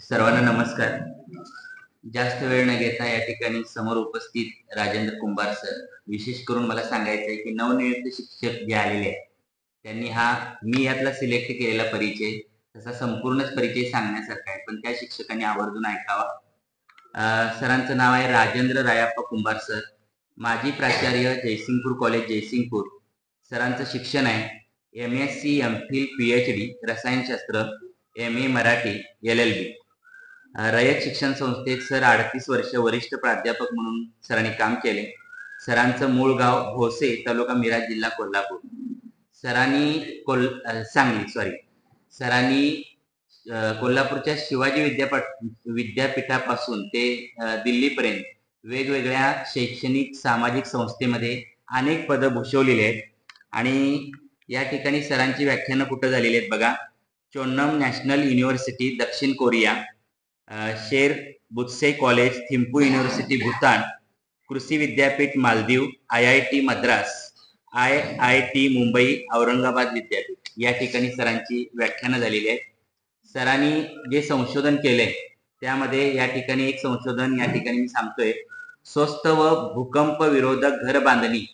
सर्वांना नमस्कार. जास्त वेळ न घेता या ठिकाणी समोर उपस्थित राजेंद्र कुंभार सर, विशेष करून मला सांगायचं आहे की नवनियुक्त शिक्षक जे आलेले आहेत त्यांनी हा मी यातला सिलेक्ट केलेला परिचय तसा संपूर्णच परिचय सांगण्यासारखा आहे, पण त्या शिक्षकांनी आवर्जून ऐकावा. सरांचं नाव आहे राजेंद्र रायाप्पा कुंभार सर, माजी प्राचार्य, जयसिंगपूर कॉलेज जयसिंगपूर. सरांचं शिक्षण आहे MSc, MPhil, PhD रसायनशास्त्र, MA मराठी, LLB. रयत शिक्षण संस्थेत सर 38 वर्ष वरिष्ठ प्राध्यापक म्हणून सरांनी काम केले. सरांचं मूळ गाव भोसे, तालुका मिराज, जिल्हा कोल्हापूर. सरांनी सरांनी कोल्हापूरच्या शिवाजी विद्यापीठापासून ते दिल्लीपर्यंत वेगवेगळ्या शैक्षणिक सामाजिक संस्थेमध्ये अनेक पदं भूषवलेली आहेत. आणि या ठिकाणी सरांची व्याख्यानं कुठं झालेली आहेत बघा. चोन्नम नॅशनल युनिव्हर्सिटी दक्षिण कोरिया, शेर बुत्से कॉलेज थिम्पू युनिव्हर्सिटी भूतान, कृषी विद्यापीठ मालदीव, IIT मद्रास, IIT मुंबई, औरंगाबाद विद्यापीठ या ठिकाणी सरांची व्याख्यानं झालेली आहेत. सरांनी जे संशोधन केलंय त्यामध्ये या ठिकाणी एक संशोधन या ठिकाणी मी सांगतोय, स्वस्त व भूकंप विरोधक घर बांधणी,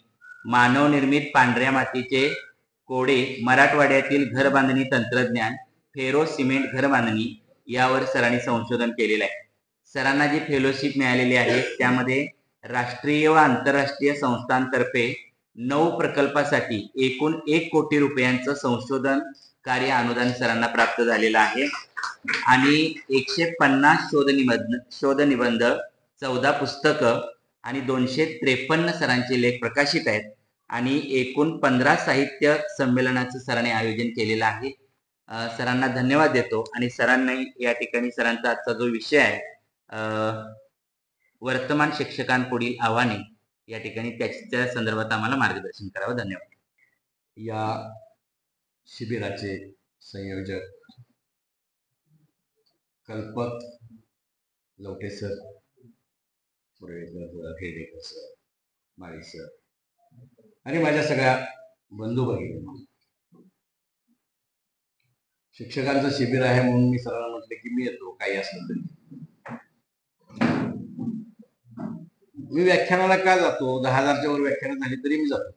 मानवनिर्मित पांढऱ्या मातीचे कोडे मराठवाड्यातील घर बांधणी तंत्रज्ञान, फेरो सिमेंट घर बांधणी यावर सरांनी संशोधन केलेलं आहे. सरांना जी फेलोशिप मिळालेली आहे त्यामध्ये राष्ट्रीय व आंतरराष्ट्रीय संस्थांतर्फे 9 प्रकल्पासाठी एकूण 1 कोटी रुपयांचं संशोधन कार्य अनुदान सरांना प्राप्त झालेलं आहे. आणि 150 शोधनिबंध, 14 पुस्तकं आणि 253 सरांचे लेख प्रकाशित आहेत. आणि एकूण 15 साहित्य संमेलनाचं सरांनी आयोजन केलेलं आहे. सरांना धन्यवाद देतो. आणि सरांनी या ठिकाणी सरांचा आजचा जो विषय आहे वर्तमान शिक्षकांपुढील आव्हाने या ठिकाणी त्याच्या संदर्भात आम्हाला मार्गदर्शन करावं. धन्यवाद. या शिबिराचे संयोजक कल्पक लवटे सर, हेडेकर सर, माळी सर आणि माझ्या सगळ्या बंधू भगिनी. शिक्षकांचं शिबिर आहे म्हणून मी सरांना म्हटलं की मी येतो, काही असलं तरी. मी व्याख्यानाला का जातो? 10,000च्या वर व्याख्यानं झाली तरी मी जातो.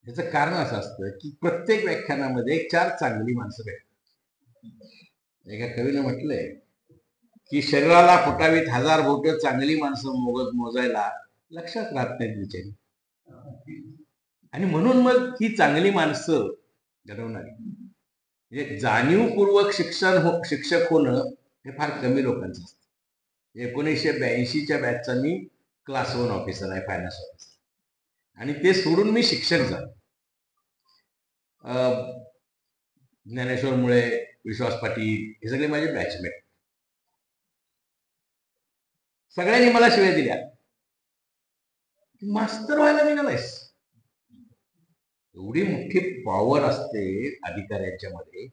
याचं कारण असं असतं की प्रत्येक व्याख्यानामध्ये 4 चांगली माणसं भेटतात. एका कवीनं म्हटलंय की शरीराला फुटावीत 1000 बोट, चांगली माणसं मोजायला लक्षात राहत नाहीत बिचारी. आणि म्हणून मग ही चांगली माणसं घडवणारी म्हणजे जाणीवपूर्वक शिक्षक होणं हे फार कमी लोकांचं असतं. 1982च्या बॅचचा मी क्लास 1 ऑफिसर आहे, फायनान्स ऑफिसर. आणि ते सोडून मी शिक्षक झालो. ज्ञानेश्वर मुळे, विश्वास पाटील हे सगळे माझे बॅचमेट. सगळ्यांनी मला शिव्या दिल्या, मास्तर व्हायला निघालायस. एवढी मोठी पॉवर असते अधिकाऱ्यांच्या मध्ये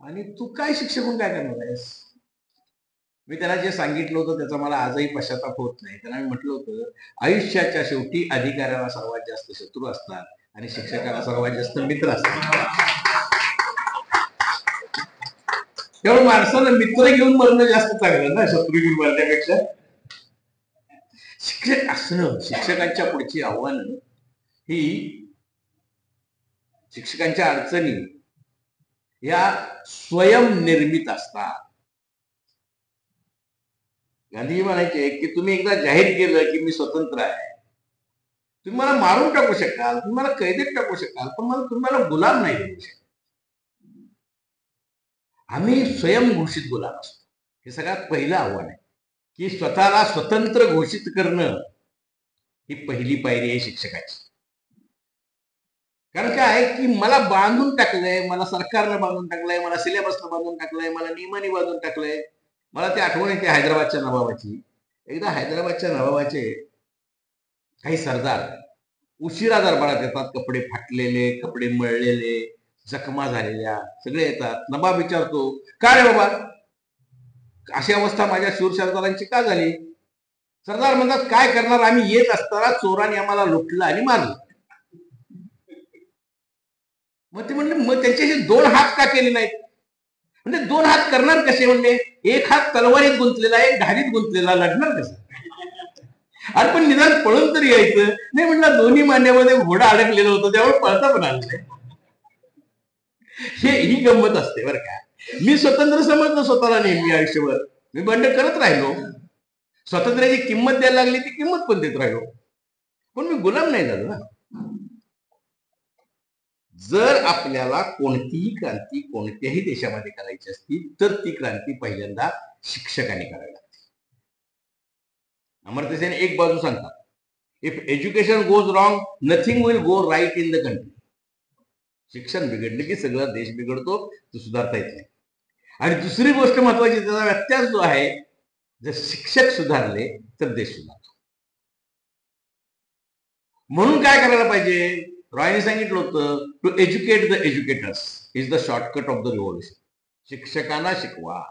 आणि तू काय शिक्षक होऊन काय करणार आहेस? मी त्याला जे सांगितलं होतं त्याचा मला आजही पश्चाताप होत नाही. त्यांना मी म्हटलं होतं, आयुष्याच्या शेवटी अधिकाऱ्याला सर्वात जास्त शत्रू असतात आणि शिक्षकाला सर्वात जास्त मित्र असतात. त्यामुळे माणसानं मित्र घेऊन मरणं जास्त चांगलं ना, शत्रू घेऊन मरण्यापेक्षा. शिक्षक असणं, शिक्षकांच्या पुढची आव्हानं ही, शिक्षकांच्या अडचणी या स्वयंनिर्मित असतात. गांधीजी म्हणायचे की तुम्ही एकदा जाहीर केलं की मी स्वतंत्र आहे, तुम्ही मला मारून टाकू शकाल, तुम्ही मला कैदेत टाकू शकाल, पण तुम्हाला गुलाम नाही देऊ शकत. आम्ही स्वयंघोषित गुलाम असतो. हे सगळ्यात पहिलं आव्हान आहे की स्वतःला स्वतंत्र घोषित करणं ही पहिली पायरी आहे शिक्षकाची. कारण काय आहे की मला बांधून टाकलंय, मला सरकारनं बांधून टाकलंय, मला सिलेबसनं बांधून टाकलंय, मला नियमाने बांधून टाकलंय. मला ते आठवण येते हैदराबादच्या नवाबाची. एकदा हैदराबादच्या नवाबाचे काही सरदार उशिरा दरबारात येतात, कपडे फाटलेले, कपडे मळलेले, जखमा झालेल्या सगळे येतात. नवाब विचारतो, का रे बाबा अशी अवस्था माझ्या शूर सरदारांची का झाली? सरदार म्हणतात, काय करणार, आम्ही येत असताना चोराने आम्हाला लुटलं आणि मारलं. मग ते म्हणले, मग त्यांच्याशी 2 हात का केले नाहीत? म्हणजे दोन हात करणार कसे? म्हणजे एक हात तलवारीत गुंतलेला, एक ढालीत गुंतलेला, लढणार कसं? अरे पण निदान पळून तरी यायचं नाही. म्हटलं दोन्ही मांड्यामध्ये घोडा अडकलेलं होतं, त्यामुळे पळता पण आलं नाही. ही गंमत असते बरं का. मी स्वतंत्र समजलो स्वतःला नेहमी आयुष्यभर. मी बंड करत राहिलो. स्वातंत्र्याची किंमत द्यायला लागली ती किंमत पण देत राहिलो. पण मी गुलाम नाही झालो ना. जर आपल्याला कोणतीही क्रांती कोणत्याही देशामध्ये करायची असती तर ती क्रांती पहिल्यांदा शिक्षकांनी करावी लागते. अमर्त्य सेन एक बाजू सांगतात, if education goes wrong nothing will go right in the country. शिक्षण बिघडलं की सगळा देश बिघडतो, तो सुधारता येत नाही. आणि दुसरी गोष्ट महत्वाची, त्याचा व्यत्यास जो आहे, जर शिक्षक सुधारले तर देश सुधारतो. म्हणून काय करायला पाहिजे? रॉयने सांगितलं होतं, to educate the educators is the shortcut of the revolution. शिक्षकांना शिकवा.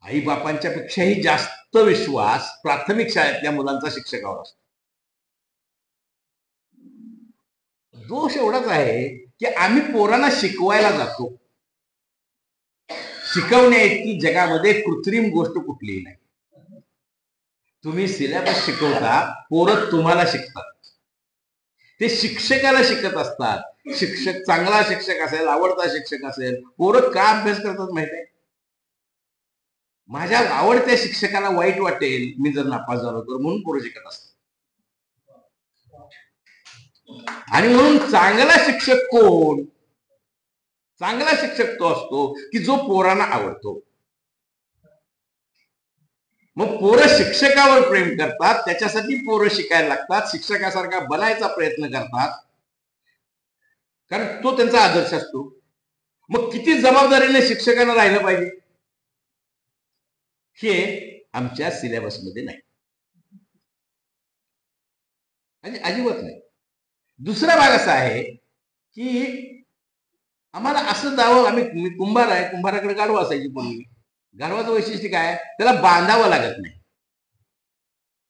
आई बापांच्या पेक्षाही जास्त विश्वास प्राथमिक शाळेतल्या मुलांचा शिक्षकावर असतो. दोष एवढाच आहे की आम्ही पोरांना शिकवायला जातो. शिकवण्या इतकी जगामध्ये कृत्रिम गोष्ट कुठलीही नाही. तुम्ही सिलेबस शिकवता, पोरं तुम्हाला शिकतात. ते शिक्षकाला शिकत असतात. शिक्षक चांगला शिक्षक असेल, आवडता शिक्षक असेल, पोरं का अभ्यास करतात माहिती आहे? माझ्या आवडत्या शिक्षकाला वाईट वाटेल मी जर नापास झालो तर, म्हणून पोरं शिकत असतात. आणि म्हणून चांगला शिक्षक कोण? चांगला शिक्षक तो असतो की जो पोरांना आवडतो. मग पोरं शिक्षकावर प्रेम करतात, त्याच्यासाठी पोरं शिकायला लागतात, शिक्षकासारखा बनायचा प्रयत्न करतात, कारण तो त्यांचा आदर्श असतो. मग किती जबाबदारीने शिक्षकांना राहिलं पाहिजे हे आमच्या सिलेबसमध्ये नाही, आणि अजिबात नाही. दुसरा भाग असा आहे की आम्हाला असं जावं, आम्ही कुंभार आहे, कुंभाराकडे गाढवा असायची पूर्वी. गाढवाचं वैशिष्ट्य काय? त्याला बांधावं लागत नाही.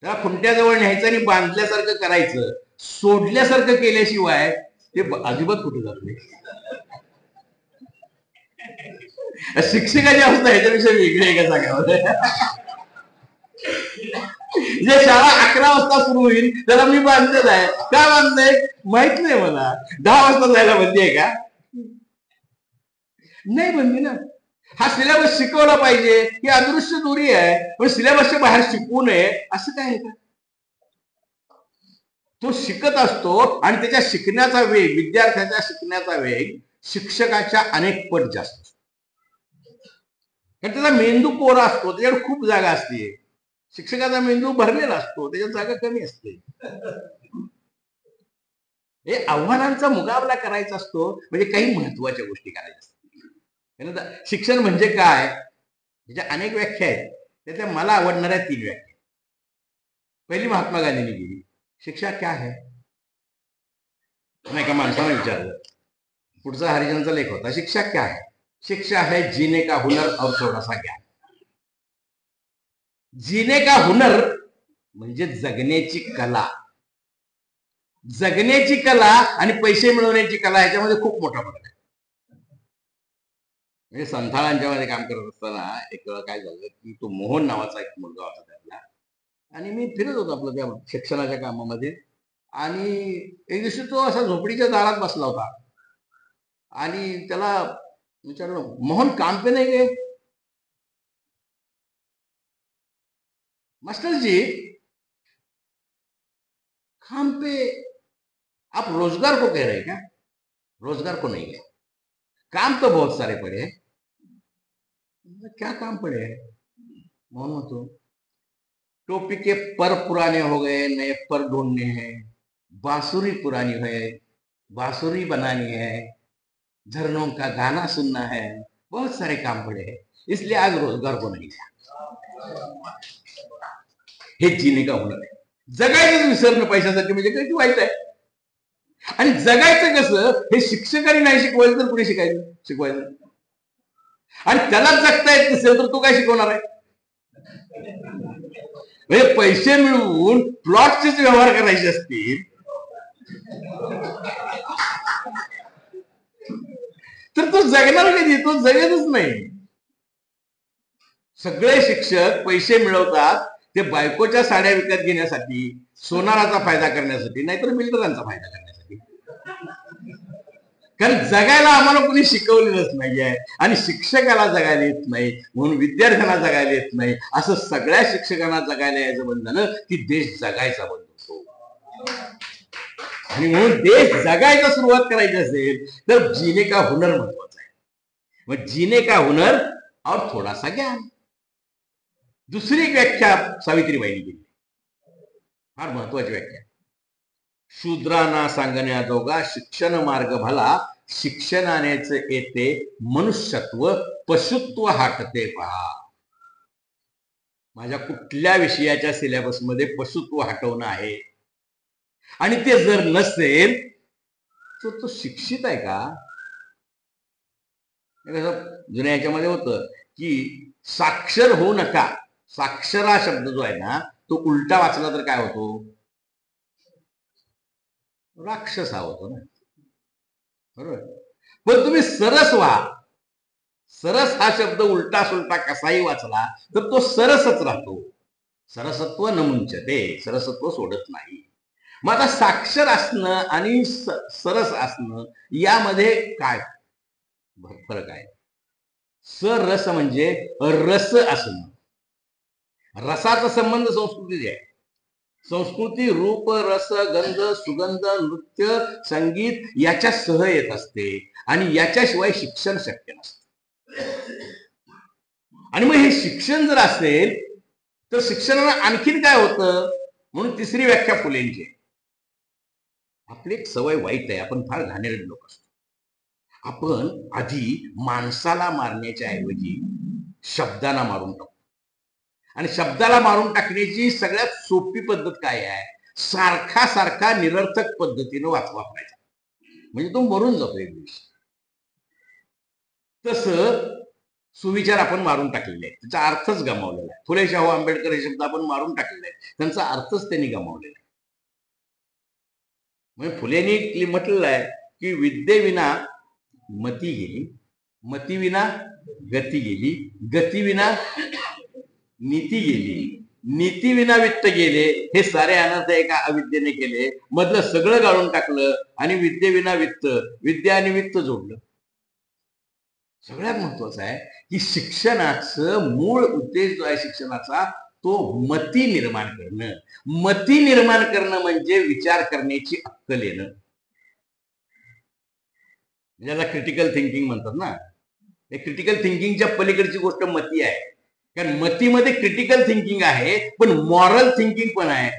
त्याला खुंट्याजवळ न्यायचं आणि बांधल्यासारखं करायचं. सोडल्यासारखं केल्याशिवाय ते अजिबात कुठे जात नाही. शिक्षकाची अवस्था ह्याच्यापेक्षा वेगळी आहे का सांगावं? जे शाळा 11 वाजता सुरू होईल त्याला मी बांधलेलं आहे. का बांधलंय माहित नाही मला. 10 वाजता जायला बंदी आहे का? नाही बंदी ना. हा सिलेबस शिकवला पाहिजे ही अदृश्य दोरी आहे, पण सिलेबसच्या बाहेर शिकवू नये असं काय आहे का? तो शिकत असतो आणि त्याच्या शिकण्याचा वेग, विद्यार्थ्याच्या शिकण्याचा वेग शिक्षकाच्या अनेक पट जास्त असतो. कारण त्याचा मेंदू कोरा असतो, त्याच्याकडे खूप जागा असते. शिक्षकाचा मेंदू भरलेला असतो, त्याच्यात जागा कमी असते. हे आव्हानांचा मुकाबला करायचा असतो, म्हणजे काही महत्वाच्या गोष्टी करायच्या असतात. शिक्षण म्हणजे काय, त्याच्या अनेक व्याख्या आहेत. त्यातल्या मला आवडणाऱ्या 3 व्याख्या. पहिली महात्मा गांधींनी केली, शिक्षा क्या है. एका माणसाने विचारलं. पुढचा हरिजनचा लेख होता, शिक्षा क्या है. शिक्षा है जीने का हुनर और थोडासा ज्ञान. जीने का हुनर म्हणजे जगण्याची कला. जगण्याची कला आणि पैसे मिळवण्याची कला ह्याच्यामध्ये खूप मोठा फरक आहे. म्हणजे संथाळांच्या मध्ये काम करत असताना एक वेळा काय झालं की तो मोहन नावाचा एक मुलगा होता त्यातला, आणि मी फिरत होतो आपलं त्या शिक्षणाच्या कामामध्ये, आणि एक दिवशी तो असा झोपडीच्या दारात बसला होता आणि त्याला विचारलं, मोहन काम पे नाही गए. मास्टर जी काम पे आप रोजगार को कह रहे क्या. रोजगार को नहीं है, काम तो बहुत सारे पड़े हैं. क्या काम पड़े हैं. मोहन तो टोपी के पर पुराने हो गए, नए पर ढूंढने हैं. बांसुरी पुरानी है, बांसुरी बनानी है. झरनों का गाना सुनना है. बहुत सारे काम पड़े हैं, इसलिए आज रोजगार को नहीं दिया. हे जीने का हुनर आहे. जगायचं विसरणं पैशासाठी म्हणजे काही वाईट आहे. आणि जगायचं कसं हे शिक्षकांनी नाही शिकवायचं तर कुणी शिकवायचं. आणि त्याला जगता येत नसेल तर तो काय शिकवणार आहे. म्हणजे पैसे मिळवून प्लॉटचेच व्यवहार करायचे असतील तर तो जगणार कधी? तो जगतच नाही. सगळे शिक्षक पैसे मिळवतात ते बायकोच्या साड्या विकत घेण्यासाठी, सोनाराचा फायदा करण्यासाठी, नाहीतर बिल्डरांचा फायदा करण्यासाठी. कारण जगायला आम्हाला कोणी शिकवलेलंच नाहीये आणि शिक्षकाला जगायला येत नाही, म्हणून विद्यार्थ्यांना जगायला येत नाही. असं सगळ्या शिक्षकांना जगायला यायचं बंद झालं की देश जगायचा बंद होतो. आणि म्हणून देश जगायला सुरुवात करायची असेल तर जीने का हुनर महत्वाचा आहे. मग जीने का हुनर और थोडासा ज्ञान. दुसरी एक व्याख्या सावित्रीबाईंनी दिली, फार महत्वाची व्याख्या. शूद्रांना सांगण्याजोगा शिक्षण मार्ग भला, शिक्षणानेच येते मनुष्यत्व, पशुत्व हाटते पहा. माझ्या कुठल्या विषयाच्या सिलेबसमध्ये पशुत्व हटवणं आहे आणि ते जर नसेल तर तो शिक्षित आहे का? जुन्या याच्यामध्ये होतं की साक्षर होऊ नका. साक्षरा शब्द जो आहे ना तो उलटा वाचला तर काय होतो? राक्षस हा होतो ना, बरोबर. पण तुम्ही सरस व्हा. सरस हा शब्द उलटा सुलटा कसाही वाचला तर तो सरसच राहतो. सरसत्व न मुंचते, सरसत्व सोडत नाही. मग आता साक्षर असणं आणि सरस असणं यामध्ये काय फरक आहे? सरस म्हणजे रस असणं. रसाचा संबंध संस्कृतीशी आहे. संस्कृती रूप, रस, गंध, सुगंध, नृत्य, संगीत याच्या सह येत असते आणि याच्याशिवाय शिक्षण शक्य नसते. आणि मग हे शिक्षण जर असेल तर शिक्षणाला आणखीन काय होतं? म्हणून तिसरी व्याख्या फुलेंची. आपली एक सवय वाईट आहे, आपण फार घाणेरडे लोक असतो. आपण आधी माणसाला मारण्याच्या ऐवजी शब्दाला मारून टाकतो. आणि शब्दाला मारून टाकण्याची सगळ्यात सोपी पद्धत काय आहे? सारखा सारखा निरर्थक पद्धतीनं वापरायचा, म्हणजे तो मरून जातो एक दिवशी. तसं सुविचार आपण मारून टाकलेले आहेत, त्याचा अर्थच गमावलेला आहे. फुले शाहू आंबेडकर हे शब्द आपण मारून टाकलेले आहेत, त्यांचा अर्थच त्यांनी गमावलेला आहे. म्हणजे फुलेंनी म्हटलेलं आहे की विद्येविना मती गेली, मतीविना गती गेली, गतीविना नीती गेली, नीतीविना वित्त गेले. हे सारे अनर्थ एका अविद्येने केले. मधलं सगळं गाळून टाकलं आणि विद्येविना वित्त, विद्या आणि वित्त जोडलं. सगळ्यात महत्वाचं आहे की शिक्षणाचं मूळ उद्देश जो आहे शिक्षणाचा तो मती निर्माण करणं. मती निर्माण करणं म्हणजे विचार करण्याची अक्कल येणं. ज्याला क्रिटिकल थिंकिंग म्हणतात ना, हे क्रिटिकल थिंकिंगच्या पलीकडची गोष्ट मती आहे. कारण मतीमध्ये क्रिटिकल थिंकिंग आहे पण मॉरल थिंकिंग पण आहे.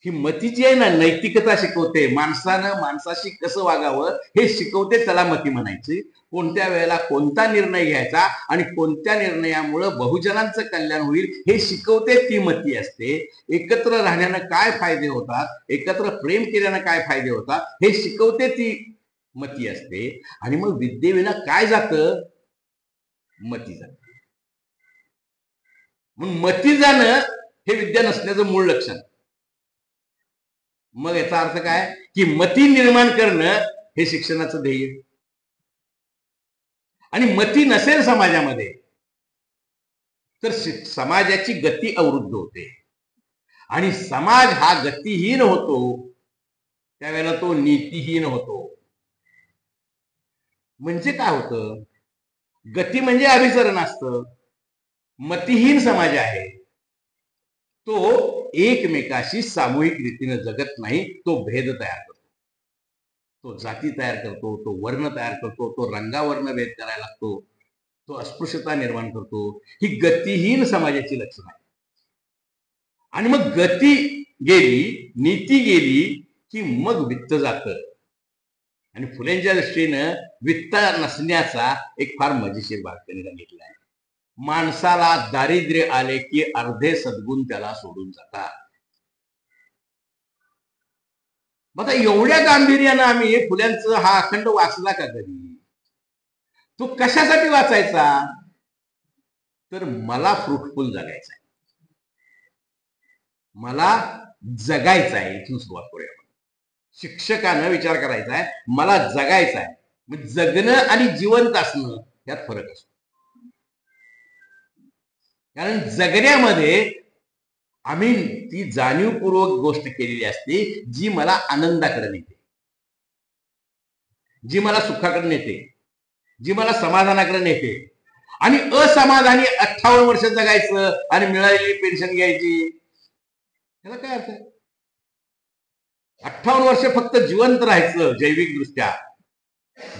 ही मतीची आहे ना नैतिकता शिकवते. माणसानं माणसाशी कसं वागावं हे शिकवते, त्याला मती म्हणायची. कोणत्या वेळेला कोणता निर्णय घ्यायचा आणि कोणत्या निर्णयामुळं बहुजनांचं कल्याण होईल हे शिकवते, ती मती असते. एकत्र राहण्यानं काय फायदे होतात, एकत्र प्रेम केल्यानं काय फायदे होतात हे शिकवते, ती मती असते. आणि मग विद्येविना काय जातं? मती जात. म्हणून मती जाणं हे विद्या नसण्याचं मूळ लक्षण. मग याचा अर्थ काय की मती निर्माण करणं हे शिक्षणाचं ध्येय. आणि मती नसेल समाजामध्ये तर समाजाची गती अवरुद्ध होते आणि समाज हा गतिहीन होतो, त्यावेळेला तो नीतिहीन होतो. म्हणजे काय होतं? गती म्हणजे अभिसरण असतं. मतिहीन समाज आहे तो एकमेकाशी सामूहिक रीतीने जगत नाही, तो भेद तयार करतो, तो जाती तयार करतो, तो वर्ण तयार करतो, तो रंगावर्ण भेद करायला लागतो, तो अस्पृश्यता निर्माण करतो. ही गतिहीन समाजाची लक्षणं आहे. आणि मग गती गेली, नीती गेली की मग वित्त जातं. आणि फुलेंच्या दृष्टीनं वित्त नसण्याचा एक फार मजेशीर भाग त्यांनी सांगितला आहे. माणसाला दारिद्र्य आले की अर्धे सद्गुण त्याला सोडून जातात. आता एवढ्या गांभीर्यानं आम्ही फुल्यांचा हा अखंड वाचला का कधी? तो कशासाठी वाचायचा? तर मला फ्रुटफुल जगायचं आहे, मला जगायचं आहे. इथून सुरुवात करूया. शिक्षकानं विचार करायचा आहे मला जगायचं आहे, मग जगणं आणि जिवंत असणं यात फरक असतो. कारण जगण्यामध्ये आम्ही ती जाणीवपूर्वक गोष्ट केलेली असते जी मला आनंदाकडे नेते, जी मला सुखाकडे नेते, जी मला समाधानाकडे नेते. आणि असमाधानी 58 वर्ष जगायचं आणि मिळालेली पेन्शन घ्यायची, त्याला काय अर्थ आहे? 58 वर्ष फक्त जिवंत राहायचं जैविक दृष्ट्या,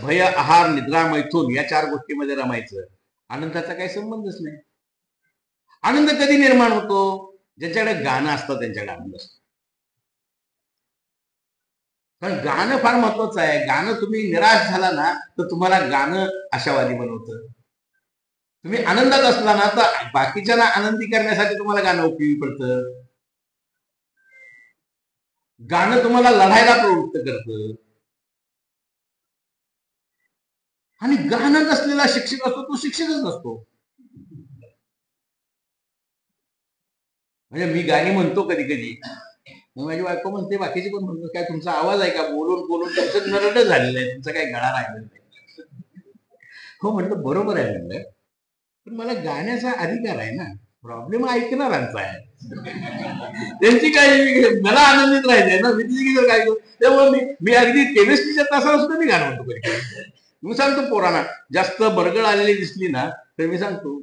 भय आहार निद्रा मैथून या 4 गोष्टीमध्ये रमायचं, आनंदाचा काही संबंधच नाही. आनंद कधी निर्माण होतो? ज्यांच्याकडे गाणं असतं त्यांच्याकडे आनंद असतो. कारण गाणं फार महत्वाचं आहे. गाणं तुम्ही निराश झाला ना तर तुम्हाला गाणं आशावादी बनवतं. तुम्ही आनंदात असला ना तर बाकीच्यांना आनंदी करण्यासाठी तुम्हाला गाणं उपयोगी पडतं. गाणं तुम्हाला लढायला प्रवृत्त करतं. आणि गाणं नसलेला शिक्षक असतो तो शिक्षकच नसतो. म्हणजे मी गाणी म्हणतो कधी कधी, माझी बायको म्हणते, बाकीचे पण म्हणतो, काय तुमचा आवाज आहे का? बोलून बोलून तुमचं नरड झालेलं आहे, तुमचा काय गळा राहिलेला नाही. हो म्हटलं, बरोबर आहे म्हणलं, पण मला गाण्याचा अधिकार आहे ना, प्रॉब्लेम ऐकणारांचा आहे. त्यांची काय, मला आनंदित राहायचंय ना, मी तिची काय करू? त्यामुळे मी अगदी केमिस्ट्रीच्या तासाला सुद्धा मी गाणं म्हणतो कधी. मी सांगतो पोरांना, जास्त बरगळ आलेली दिसली ना तर मी सांगतो,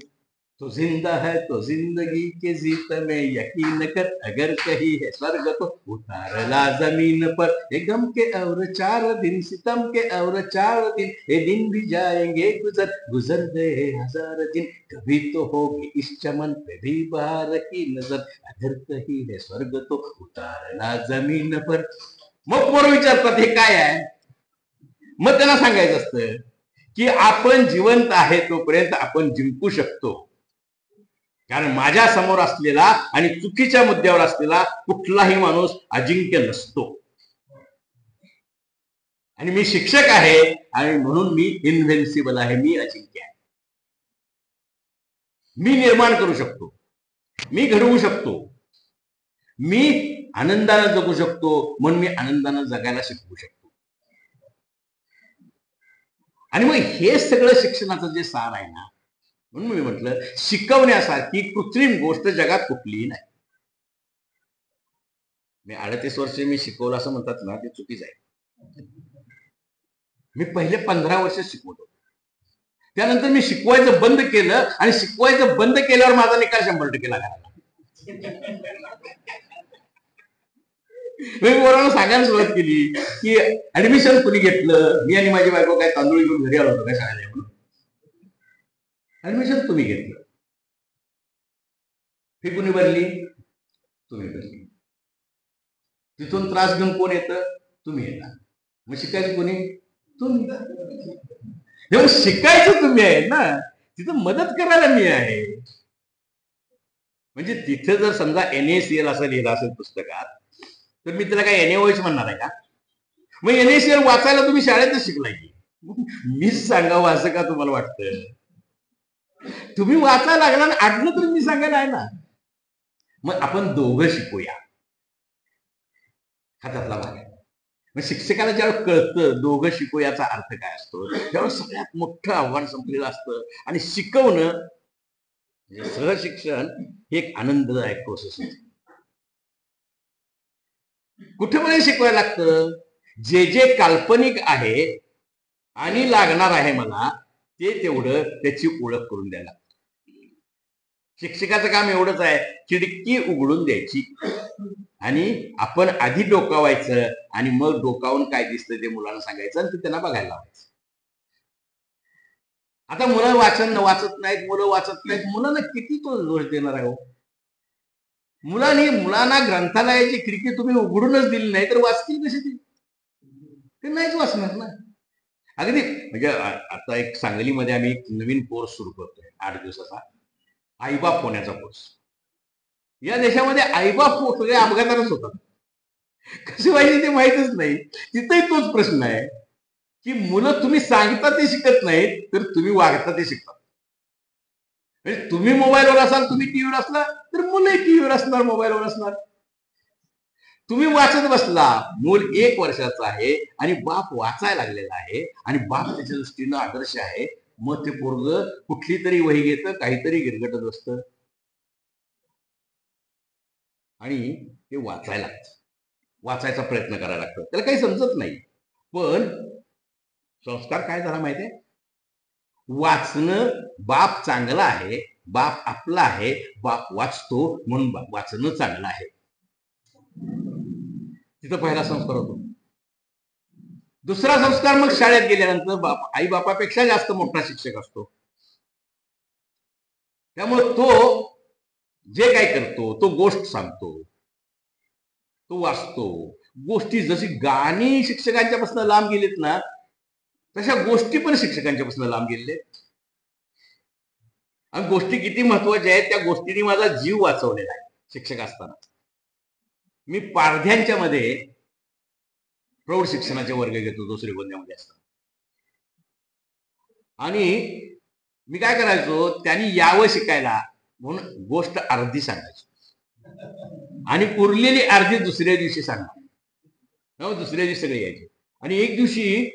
तो जिंदा है तो जिंदगी के जीत में यकीन कर, अगर कहीं है स्वर्ग तो उतारला जमीन पर, एक गम के और 4 दिन, सितम के और 4 दिन, ये दिन भी जाएंगे गुजर, गुजर गए 1000 दिन, कभी तो होगी इस चमन पे भी बहार की नजर, अगर कहीं है स्वर्ग तो उतारला जमीन पर. मग पोरं विचारतात हे काय आहे? मग त्यांना सांगायचं असतं की आपण जिवंत आहे तोपर्यंत आपण जिंकू शकतो. कारण माझ्या समोर असलेला आणि चुकीच्या मुद्द्यावर असलेला कुठलाही माणूस अजिंक्य नसतो. आणि मी शिक्षक आहे आणि म्हणून मी इनव्हेन्सिबल आहे, मी अजिंक्य आहे. मी निर्माण करू शकतो, मी घडवू शकतो, मी आनंदानं जगू शकतो, म्हणून मी आनंदानं जगायला शिकवू शकतो. आणि मग हे सगळं शिक्षणाचं जे सार आहे ना, म्हणून मी म्हटलं शिकवण्यासारखी कृत्रिम गोष्ट जगात कुठलीही नाही. मी 38 वर्ष मी शिकवलं असं म्हणतात ना, ते चुकीच आहे. मी पहिले 15 वर्ष शिकवतो, त्यानंतर मी शिकवायचं बंद केलं आणि शिकवायचं बंद केल्यावर माझा निकाल 100% लागला. मी पोरांना सांगायला सुरुवात केली की ऍडमिशन कुणी घेतलं? मी आणि माझी बायको काय तांदूळ घेऊन घरी आलो होतो काय शाळेला म्हणून? ऍडमिशन तुम्ही घेतलं. फी कुणी भरली? तुम्ही भरली. तिथून त्रास घेऊन कोण येतं? तुम्ही येणार. मग शिकायचं कोणी? तुम्ही. जेव्हा शिकायचं तुम्ही आहे ना, तिथं मदत करायला मी आहे. म्हणजे तिथे जर समजा NaCl असं लिहिलं असेल पुस्तकात, तर मी त्याला काय NaOH म्हणणार आहे का? मग NaCl वाचायला तुम्ही शाळेतच शिकलाय की, मीच सांगावं असं का तुम्हाला वाटतं? तुम्ही वाचायला लागला ना, आडलं तर मी सांगायला आहे ना. मग आपण दोघं शिकूया, हा त्यातला भाग आहे. मग शिक्षकाला ज्यावेळेस कळतं दोघं शिकू याचा अर्थ काय असतो, त्यावेळेस सगळ्यात मोठं आव्हान संपलेलं असतं. आणि शिकवणं म्हणजे सहशिक्षण हे एक आनंददायक प्रोसेस आहे. कुठे पण शिकवायला लागतं, जे जे काल्पनिक आहे आणि लागणार आहे मला ते तेवढं त्याची ओळख करून द्यायला. शिक्षकाचं काम एवढंच आहे, खिडकी उघडून द्यायची आणि आपण आधी डोकावायचं आणि मग डोकावून काय दिसतं ते मुलांना सांगायचं आणि ते त्यांना बघायला लावायचं. आता मुलं वाचत नाहीत, मुलांना किती तो दोष देणार आहे? मुलांना ग्रंथालयाची खिडकी तुम्ही उघडूनच दिली नाही तर वाचतील कशी? ते नाहीच वाचणार ना. अगदी म्हणजे आता एक सांगलीमध्ये आम्ही एक नवीन कोर्स सुरू करतोय 8 दिवसाचा, आईबाप होण्याचा कोर्स. या देशामध्ये आईबाप सगळे अपघातानच होतात. कसे व्हायचे ते माहितच नाही. तिथेही तोच प्रश्न आहे की मुलं तुम्ही सांगता ते शिकत नाहीत, तर तुम्ही वागता ते शिकतात. म्हणजे तुम्ही मोबाईलवर असाल, तुम्ही टीव्हीवर असला तर मुलं टीव्हीवर असणार, मोबाईलवर असणार. तुम्ही वाचत बसला, मूल 1 वर्षाचं आहे आणि बाप वाचायला लागलेला आहे आणि बाप त्याच्या दृष्टीनं आदर्श आहे, मग ते पोरग कुठली तरी वही घेतं, काहीतरी गिरगटत बसतं आणि ते वाचायला लागतं, वाचायचा प्रयत्न करायला लागतं, त्याला काही समजत नाही. पण संस्कार काय झाला माहितीये, वाचणं, बाप चांगला आहे, बाप आपला आहे, बाप वाचतो म्हणून वाचणं चांगलं आहे, तिथं पहिला संस्कार होतो. दुसरा संस्कार मग शाळेत गेल्यानंतर बाप आई बापापेक्षा जास्त मोठा शिक्षक असतो. त्यामुळे तो जे काय करतो, तो गोष्ट सांगतो, तो वाचतो. गोष्टी जशी गाणी शिक्षकांच्या पासून लांब गेलीत ना, तशा गोष्टी पण शिक्षकांच्या पासून लांब गेलेले. आणि गोष्टी किती महत्वाच्या आहेत, त्या गोष्टींनी माझा जीव वाचवलेला आहे. शिक्षक असताना मी पारध्यांच्या मध्ये प्रौढ शिक्षणाचे वर्ग घेत होतो श्रीगोंद्यामध्ये असताना, आणि मी काय करायचो, त्यांनी यावं शिकायला म्हणून गोष्ट अर्धी सांगायची आणि उरलेली अर्धी दुसऱ्या दिवशी सांगा, दुसऱ्या दिवशी सगळे यायचे. आणि एक दिवशी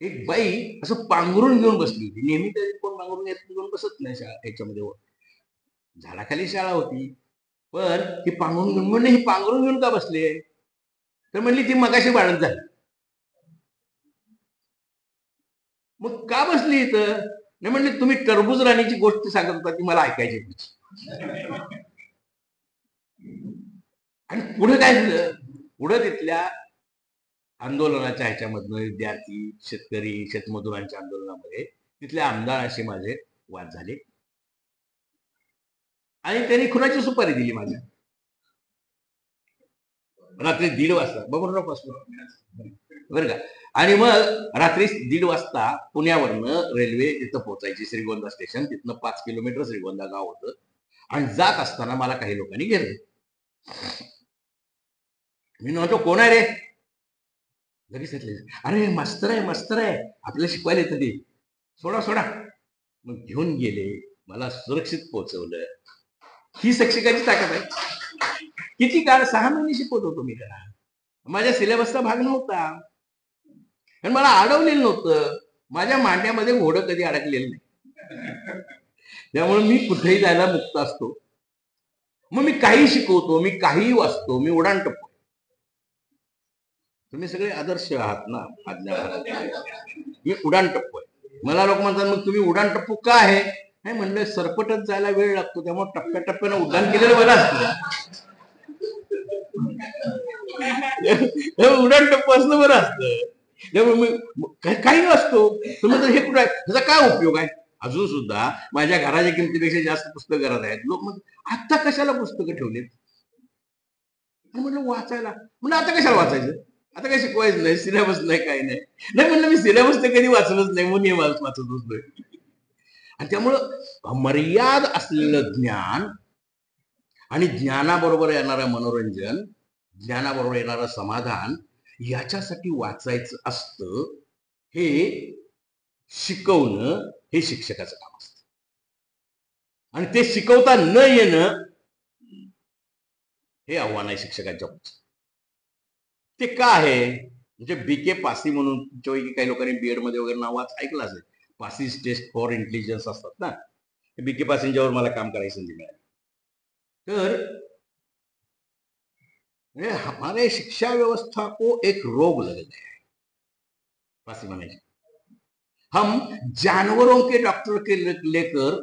एक बाई असं पांघरून घेऊन बसली होती. नेहमी तरी कोण पांघरून घेऊन बसत नाही ह्याच्यामध्ये, झाडाखाली शाळा होती, पण ती पांघरून घेऊन, म्हणले ही पांघरून घेऊन का बसले, तर म्हणली ती मगाशी बाळंत झाली. मग का बसली इथं, नाही म्हणले तुम्ही टरबूज राणीची गोष्ट सांगत होता ती मला ऐकायची. आणि पुढे काय झालं, पुढे तिथल्या आंदोलनाच्या ह्याच्यामधनं विद्यार्थी, शेतकरी, शेतमजुरांच्या आंदोलनामध्ये तिथल्या आमदाराशी माझे वाद झाले आणि त्यांनी खुनाची सुपारी दिली माझ्या. रात्री 1:30 वाजता बरं का. आणि मग रात्री 1:30 वाजता पुण्यावरनं रेल्वे तिथं पोहोचायची, श्रीगोंदा स्टेशन, तिथनं 5 किलोमीटर श्रीगोंदा गाव होतं. आणि जात असताना मला काही लोकांनी घेरलं. मी म्हणतो कोण आहे रे, लगेच अरे मास्तर आहे, मास्तर आहे, आपल्याला शिकवायला येतं ते, सोडा सोडा. मग घेऊन गेले, मला सुरक्षित पोहोचवलं. ही शिक्षकाची ताकद आहे. किती काळ, 6 महिने शिकवत होतो मी त्याला, माझ्या सिलेबसचा भाग नव्हता आणि मला अडवलेलं नव्हतं, माझ्या मांड्यामध्ये घोडं कधी अडकलेलं नाही, त्यामुळे मी कुठेही जायला मुक्त असतो. मग मी काही शिकवतो, मी काही वाचतो, मी उडाण टप्पो. तुम्ही सगळे आदर्श आहात ना, मी उडाण टप्पू आहे. मला लोक म्हणतात मग तुम्ही उडाण टप्पू का आहे, नाही म्हणलं सरपटत जायला वेळ लागतो, त्यामुळे टप्प्याटप्प्यानं उड्डाण केलेलं बरं असतं. उडाण टप्पू असणं बरं असतं. त्यामुळे काही असतो. तुम्ही तर हे कुठं आहे, त्याचा काय उपयोग आहे. अजून सुद्धा माझ्या घराच्या किमतीपेक्षा जास्त पुस्तक घरात आहेत. लोक मग आता कशाला पुस्तकं ठेवलेत, म्हणलं वाचायला. म्हणलं आता कशाला वाचायचं, आता काही शिकवायचं नाही, सिलेबस नाही, काही नाही. नाही म्हणलं मी सिलेबस तर कधी वाचलंच नाही, म्हणून हे वाचत बसलोय. आणि त्यामुळं मर्याद असलेलं ज्ञान आणि ज्ञानाबरोबर येणारं मनोरंजन, ज्ञानाबरोबर येणारं समाधान, याच्यासाठी वाचायचं असतं. हे शिकवणं हे शिक्षकाचं काम असतं. आणि ते शिकवता न येणं हे आव्हान आहे शिक्षकांच्या पुढचं. ते का आहे, म्हणजे बीके पासी म्हणून काही लोकांनी बीएड मध्ये वगैरे नाव ऐकलं असेल, पासीस टेस्ट फॉर इंटेलिजन्स असतात ना, बीके पासींच्यावर मला काम करायची संधी मिळाली. तर हमारे शिक्षा व्यवस्था को एक रोग लग गया है, पासी म्हणायचे, हम जानवरों के डॉक्टर के लेकर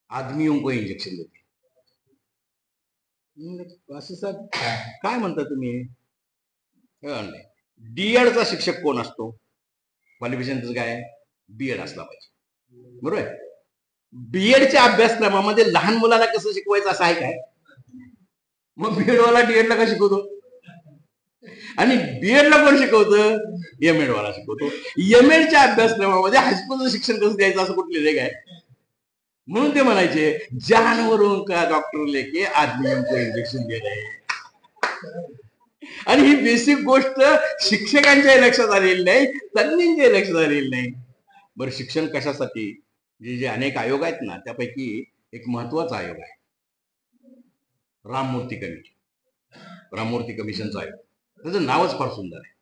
आदमियों को इंजेक्शन देते. पासी साहेब काय म्हणता तुम्ही, डीएडचा शिक्षक कोण असतो, क्वालिफिकेशन काय, बीएड असला पाहिजे, बरोबर आहे. बीएडच्या अभ्यासक्रमामध्ये लहान मुलाला कसं शिकवायचं असं आहे काय, मग बीएड वाला डीएड ला का शिकवतो, आणि बीएड ला कोण शिकवतं, एमएड वाला शिकवतो. एमएडच्या अभ्यासक्रमामध्ये हायस्कूलचं शिक्षण कसं द्यायचं असं कुठले लिहिलंय काय. म्हणून ते म्हणायचे जानवरों का डॉक्टर लेके आदमियों को इंजेक्शन दे रहे. आणि ही बेसिक गोष्ट शिक्षकांच्या लक्षात आलेली नाही, तज्ञांच्या लक्षात आलेली नाही. बरं, शिक्षण कशासाठी, जे अनेक आयोग आहेत ना, त्यापैकी एक महत्वाचा आयोग आहे राममूर्ती कमिटी, राममूर्ती कमिशनचा आयोग. त्याचं नावच फार सुंदर आहे,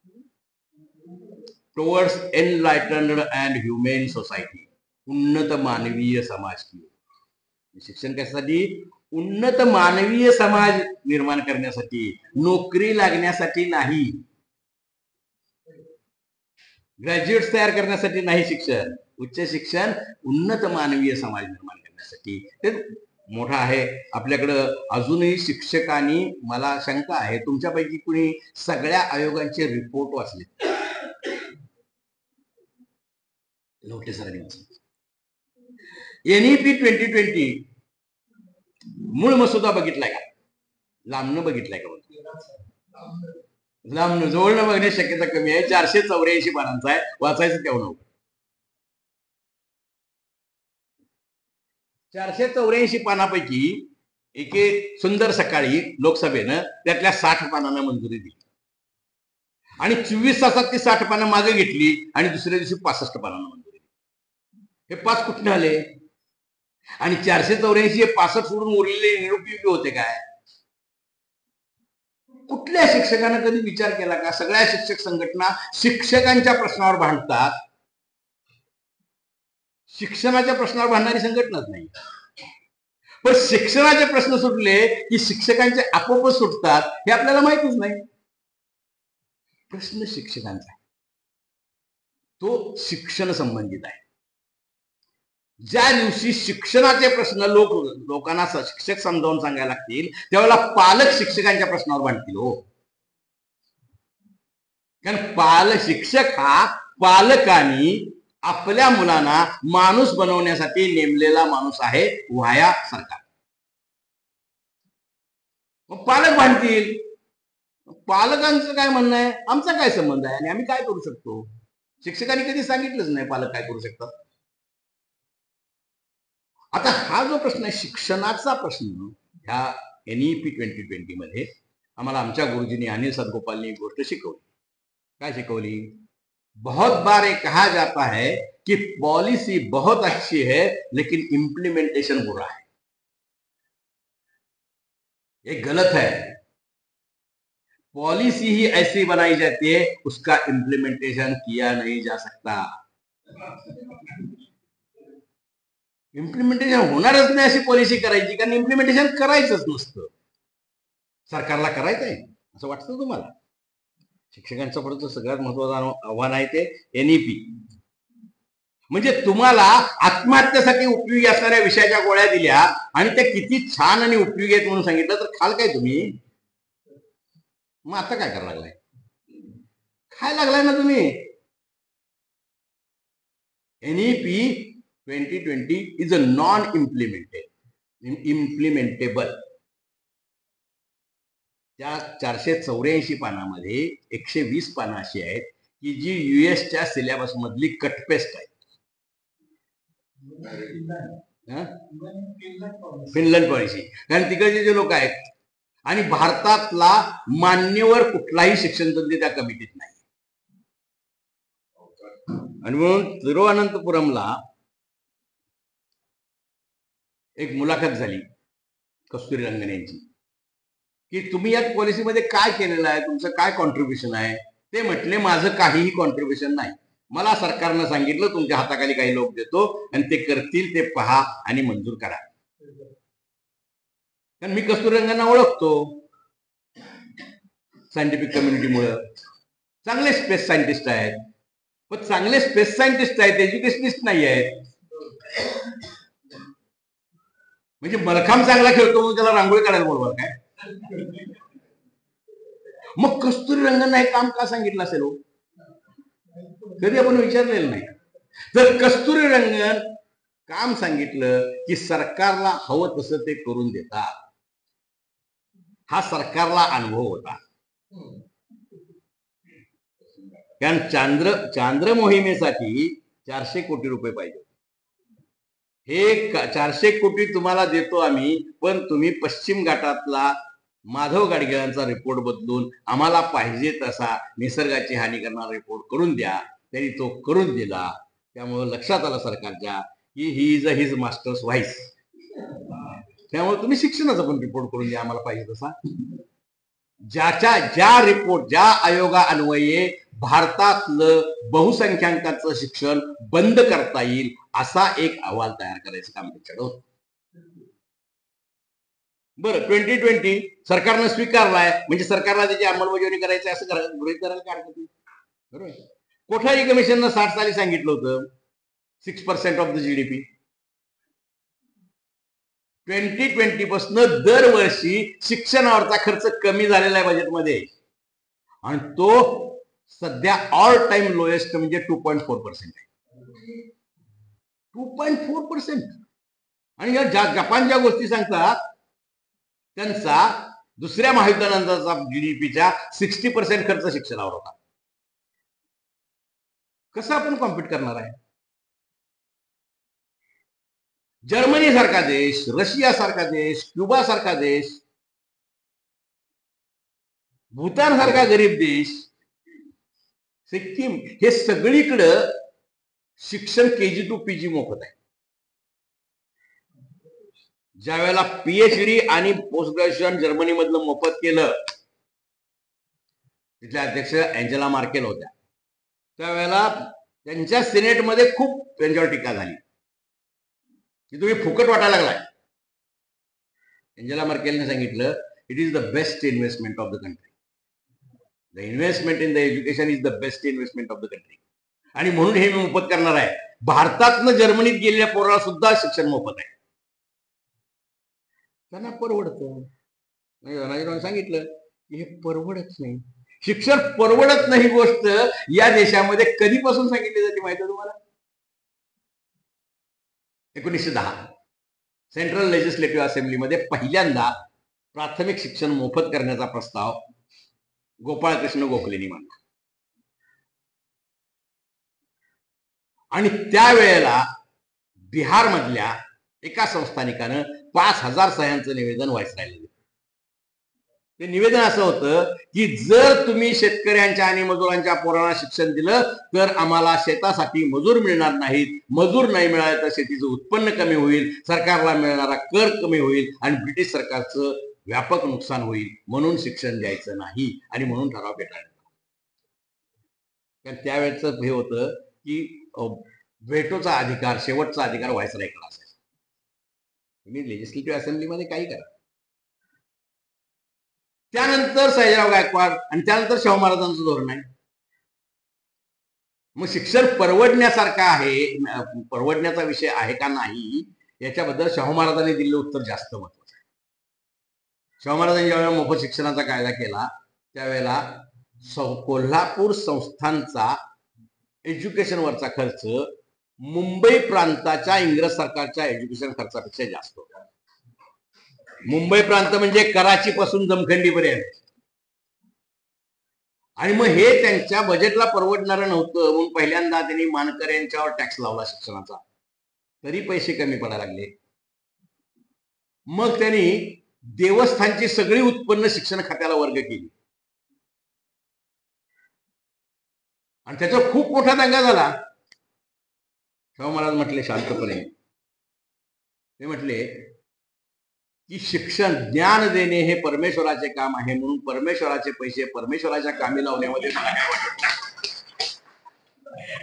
टुवर्ड्स एनलायटन्ड अँड ह्युमेन सोसायटी, उन्नत मानवीय समाज की. शिक्षण कशासाठी? उन्नत मानवीय समाज निर्माण करण्यासाठी, नोकरी लागण्यासाठी नाही, ग्रॅज्युएट्स तयार करण्यासाठी नाही शिक्षण. उच्च शिक्षण उन्नत मानवीय समाज निर्माण करण्यासाठी. ते मोठा आहे. आपल्याकडं अजूनही शिक्षकांनी, मला शंका आहे तुमच्यापैकी कुणी सगळ्या आयोगांचे रिपोर्ट वाचले? नोटीस एनईपी 2020 मूळ मसुदा बघितलाय का? लांबनं बघितलाय का? लांबनं, जवळनं बघण्याची शक्यता कमी आहे. 484 पानांचा आहे, वाचायचं तेवढं. 484 पानापैकी एके सुंदर सकाळी लोकसभेनं त्यातल्या 60 पानांना मंजुरी दिली आणि 24 तासात ती 60 पानं मागे घेतली आणि दुसऱ्या दिवशी 65 पानांना मंजुरी दिली. हे 5 कुठनं आले? आणि 484 हे 65 सोडून उरलेले निरुपयोगी होते काय? कुठल्या शिक्षकानं कधी विचार केला का? सगळ्या शिक्षक संघटना शिक्षकांच्या प्रश्नावर भांडतात, शिक्षणाच्या प्रश्नावर भांडणारी संघटनाच नाही. पण शिक्षणाचे प्रश्न सुटले की शिक्षकांचे आपोआप सुटतात, हे आपल्याला माहितीच नाही. प्रश्न शिक्षकांचा आहे, तो शिक्षण संबंधित आहे. ज्या दिवशी शिक्षणाचे प्रश्न लोकांना शिक्षक समजावून सांगायला लागतील, त्यावेळेला पालक शिक्षकांच्या प्रश्नावर भांडतील. हो, कारण शिक्षक हा पालकांनी आपल्या मुलांना माणूस बनवण्यासाठी नेमलेला माणूस आहे, व्हाया सरकार. मग पालक भांडतील. पालकांचं काय म्हणणं आहे? आमचा काय संबंध आहे आणि आम्ही काय करू शकतो? शिक्षकांनी कधी सांगितलंच नाही पालक काय करू शकतात. आता हा जो प्रश्न आहे शिक्षणाचा प्रश्न, ह्या एनईपी 2020 मध्ये आम्हाला आमच्या गुरुजींनी अनिल सदगोपालनी एक गोष्ट शिकवली. काय शिकवली? बहुत बार ये कहा जाता है कि पॉलिसी बहुत अच्छी है लेकिन इंप्लीमेंटेशन बुरा है. ये गलत है. पॉलिसी ही ऐसी बनाई जाती है, उसका इंप्लीमेंटेशन किया नहीं जा सकता. इम्प्लिमेंटेशन होणारच नाही अशी पॉलिसी करायची, कारण इम्प्लिमेंटेशन करायचंच नसतं. सरकारला करायचंय असं वाटतं तुम्हाला? शिक्षकांचं पुढचं सगळ्यात महत्वाचं आव्हान आहे ते एनईपी. म्हणजे तुम्हाला आत्महत्येसाठी उपयोगी असणाऱ्या विषयाच्या गोळ्या दिल्या आणि त्या किती छान आणि उपयोगी आहेत म्हणून सांगितलं, तर खाल काय तुम्ही? मग आता काय करायला लागलाय? खाय लागलाय ना तुम्ही. NEP 2020 is a non-implementable. त्या 484 पानामध्ये 120 पानं अशी आहेत की जी युएसच्या सिलेबस मधली कटपेस्ट आहे. फिनलंड पॉलिसी, कारण तिकडचे जे लोक आहेत आणि भारतातला मान्यवर कुठलाही शिक्षण तज्ञ त्या कमिटीत नाही. आणि म्हणून तिरुवनंतपुरमला एक मुलाखत झाली कस्तुरी रंगन यांची, की तुम्ही या पॉलिसीमध्ये काय केलेलं आहे, तुमचं काय कॉन्ट्रीब्युशन आहे? ते म्हटले माझं काहीही कॉन्ट्रीब्युशन नाही, मला सरकारनं सांगितलं तुमच्या हाताखाली काही लोक देतो आणि ते करतील, ते पहा आणि मंजूर करा. कारण मी कस्तुरी रंगांना ओळखतो सायंटिफिक कम्युनिटीमुळे. चांगले स्पेस सायंटिस्ट आहेत, पण चांगले स्पेस सायंटिस्ट आहेत, एज्युकेशनिस्ट नाही आहेत. म्हणजे मलखांब चांगला खेळतो म्हणून त्याला रांगोळी काढायला बोलवा काय? मग कस्तुरी रंगांना हे काम का सांगितलं असेल? कधी आपण विचारलेलं नाही. तर कस्तुरी रंगन काम सांगितलं की सरकारला हवं तसं ते करून देतात. हा सरकारला अनुभव होता. कारण चांद्र मोहिमेसाठी 400 कोटी रुपये पाहिजे. हे 400 कोटी तुम्हाला देतो आम्ही, पण तुम्ही पश्चिम घाटातला माधव गाडगिळांचा रिपोर्ट बदलून आम्हाला पाहिजे तसा निसर्गाची हानी करणारा रिपोर्ट करून द्या. त्यांनी तो करून दिला. त्यामुळे लक्षात आलं सरकारच्या की he is a his master's voice. त्यामुळे तुम्ही शिक्षणाचा पण रिपोर्ट करून द्या आम्हाला पाहिजे तसा. ज्या रिपोर्ट ज्या आयोगा अन्वये भारतातलं बहुसंख्याकांचं शिक्षण बंद करता येईल असा एक अहवाल तयार करायचं काम त्याच्याकडे होतं. बरं, 2020 सरकारनं स्वीकारलाय म्हणजे सरकारला त्याची अंमलबजावणी करायची असं गृहीत करायला काय हरकत नाही. बरोबर. कोठारी कमिशननं 60 साली सांगितलं होतं 6% ऑफ द जीडीपी. 2020 पासून दरवर्षी शिक्षणावरचा खर्च कमी झालेला आहे बजेटमध्ये आणि तो सध्या ऑल टाइम लोएस्ट म्हणजे 2.4% आहे. 2.4%. आणि या जपान ज्या गोष्टी सांगतात त्यांचा दुसऱ्या महायुद्धानंतरचा जीडीपीच्या 60% खर्च शिक्षणावर होता. कसं आपण कॉम्पिट करणार आहे? जर्मनी सारखा देश, रशिया सारखा देश, क्युबा सारखा देश, भूतान सारखा गरीब देश, सिक्कीम, हे सगळीकडं शिक्षण केजी टू पीजी मोफत आहे. ज्या वेळेला पीएचडी आणि पोस्ट ग्रॅज्युएशन जर्मनी मधलं मोफत केलं, तिथल्या अध्यक्ष अँजेला मार्केल होत्या, त्यावेळेला त्यांच्या सिनेटमध्ये खूप त्यांच्यावर टीका झाली की तुम्ही फुकट वाटायला लागलाय. अँजेला मार्केलने सांगितलं it is the best investment of the country. The investment in the education is the best investment of the country. आणि म्हणून हे मी मोफत करणार आहे. भारतातनं जर्मनीत गेलेल्या पोराला सुद्धा शिक्षण मोफत आहे. त्यांना परवडतं. सांगितलं की हे परवडत नाही. शिक्षण परवडत नाही गोष्ट या देशामध्ये कधीपासून सांगितली जाते माहिती आहे तुम्हाला? 1910 सेंट्रल लेजिस्लेटिव्ह असेंब्लीमध्ये पहिल्यांदा प्राथमिक शिक्षण मोफत करण्याचा प्रस्ताव गोपाळकृष्ण गोखलेंनी मांडला. आणि त्यावेळेला बिहार मधल्या एका संस्थानिकानं 5000 सह्यांचं निवेदन व्हायसरायला. ते निवेदन असं होतं की जर तुम्ही शेतकऱ्यांच्या आणि मजुरांच्या पोरांना शिक्षण दिलं तर आम्हाला शेतासाठी मजूर मिळणार नाहीत. मजूर नाही मिळाले तर शेतीचं उत्पन्न कमी होईल, सरकारला मिळणारा कर कमी होईल आणि ब्रिटिश सरकारचं व्यापक नुकसान होईल. म्हणून शिक्षण द्यायचं नाही आणि म्हणून ठराव फेटाळला. कारण त्यावेळेचं हे होतं की व्हेटोचा अधिकार, शेवटचा अधिकार व्हायसरायकडे असायचा. तुम्ही लेजिस्लेटिव्ह असेंब्लीमध्ये काही करा. त्यानंतर सयाजीराव गायकवाड आणि त्यानंतर शाहू महाराजांचं धोरण आहे. मग शिक्षण परवडण्यासारखं आहे, परवडण्याचा विषय आहे का नाही याच्याबद्दल शाहू महाराजांनी दिलेलं उत्तर जास्त महत्वाचं आहे. शाहू महाराजांनी ज्यावेळेला मोफत शिक्षणाचा कायदा केला त्यावेळेला कोल्हापूर संस्थानचा एज्युकेशनवरचा खर्च मुंबई प्रांताच्या इंग्रज सरकारच्या एज्युकेशन खर्चापेक्षा जास्त होता. मुंबई प्रांत म्हणजे कराची पासून जमखंडी पर्यंत. आणि मग हे त्यांच्या बजेटला परवडणारं नव्हतं म्हणून पहिल्यांदा त्यांनी मानकर यांच्यावर टॅक्स लावला शिक्षणाचा. तरी पैसे कमी पडायला लागले. मग त्यांनी देवस्थानची सगळी उत्पन्न शिक्षण खात्याला वर्ग केली आणि त्याचा खूप मोठा दंगा झाला. शाहू महाराज म्हटले शांतपणे, ते म्हटले की शिक्षण ज्ञान देणे हे परमेश्वराचे काम आहे म्हणून परमेश्वराचे पैसे परमेश्वराच्या कामी लावण्यामध्ये मला काय वाटत नाही.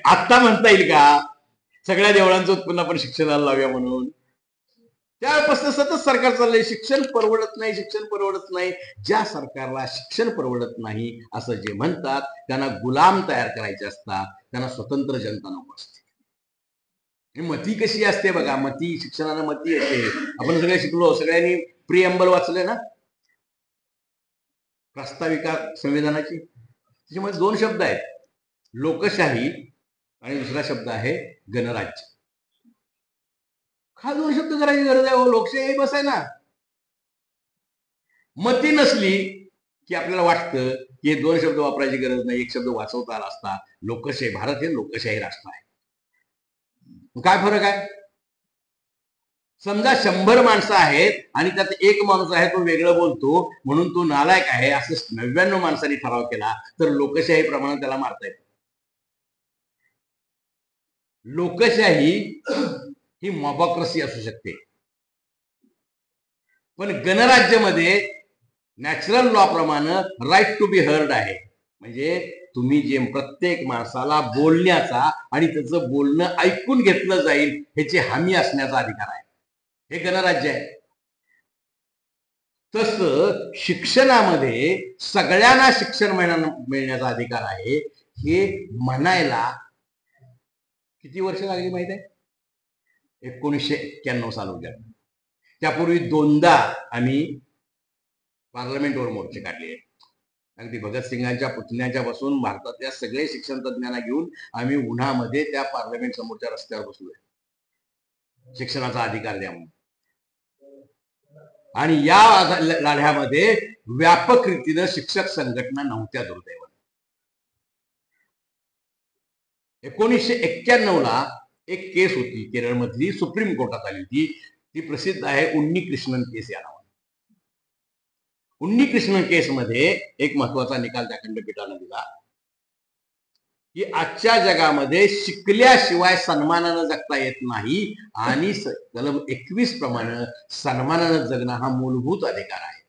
आत्ता म्हणता येईल का सगळ्या देवळांचं उत्पन्न आपण शिक्षणाला लावूया म्हणून? त्यापासून सतत सरकार चाललंय शिक्षण परवडत नाही, शिक्षण परवडत नाही. ज्या सरकारला शिक्षण परवडत नाही असं जे म्हणतात त्यांना गुलाम तयार करायचे असतात, त्यांना स्वतंत्र जनता नको असते. मती कशी असते बघा, मती शिक्षणाला मती येते. आपण सगळे शिकलो, सगळ्यांनी प्रिअम्बल वाचले ना प्रस्ताविका संविधानाची. त्याच्यामध्ये 2 शब्द आहेत, लोकशाही आणि दुसरा शब्द आहे गणराज्य. हा 2 शब्द करायची गरज आहे. लोकशाही बस आहे ना. मती नसली की आपल्याला वाटतं की हे 2 शब्द वापरायची गरज नाही, एक शब्द वाचवता आला असता. लोकशाही, भारत हे लोकशाही राष्ट्र आहे. काय फरक आहे? समजा 100 माणसं आहेत आणि त्यात एक माणूस आहे तो वेगळं बोलतो म्हणून तो नालायक आहे असं 99 माणसांनी ठराव केला तर लोकशाही प्रमाणे त्याला मारता येतं. लोकशाही ही मॉबॉक्रेसी असू शकते पण गणराज्यामध्ये नॅचरल लॉ प्रमाणे राईट टू बी हर्ड आहे. म्हणजे तुम्ही जे प्रत्येक माणसाला बोलण्याचा आणि त्याचं बोलणं ऐकून घेतलं जाईल ह्याची हमी असण्याचा अधिकार आहे. हे गणराज्य आहे. तसं शिक्षणामध्ये सगळ्यांना शिक्षण मिळण्याचा अधिकार आहे हे म्हणायला किती वर्ष लागली माहित आहे? 1991 साल उद्या. त्यापूर्वी 2दा आम्ही पार्लमेंटवर मोर्चे काढले आहेत. अगदी भगतसिंगांच्या पुतण्याच्या पासून भारतातल्या सगळे शिक्षण तज्ञांना घेऊन आम्ही उन्हामध्ये त्या पार्लमेंट समोरच्या रस्त्यावर बसलोय, शिक्षणाचा अधिकार द्या म्हणून. आणि या लढ्यामध्ये व्यापक रीतीनं शिक्षक संघटना नव्हत्या दुर्दैवाने. 1991 ला एक केस होती केरळमधली, सुप्रीम कोर्टात आली होती. ती प्रसिद्ध आहे उन्नी कृष्णन केस या नावाने. उन्नी कृष्णन केसमध्ये एक महत्वाचा निकाल त्या खंडपीठाने दिला की आजच्या जगामध्ये शिकल्याशिवाय सन्मानानं जगता येत नाही आणि कलम 21 प्रमाणे सन्मानानं जगणं हा मूलभूत अधिकार आहे.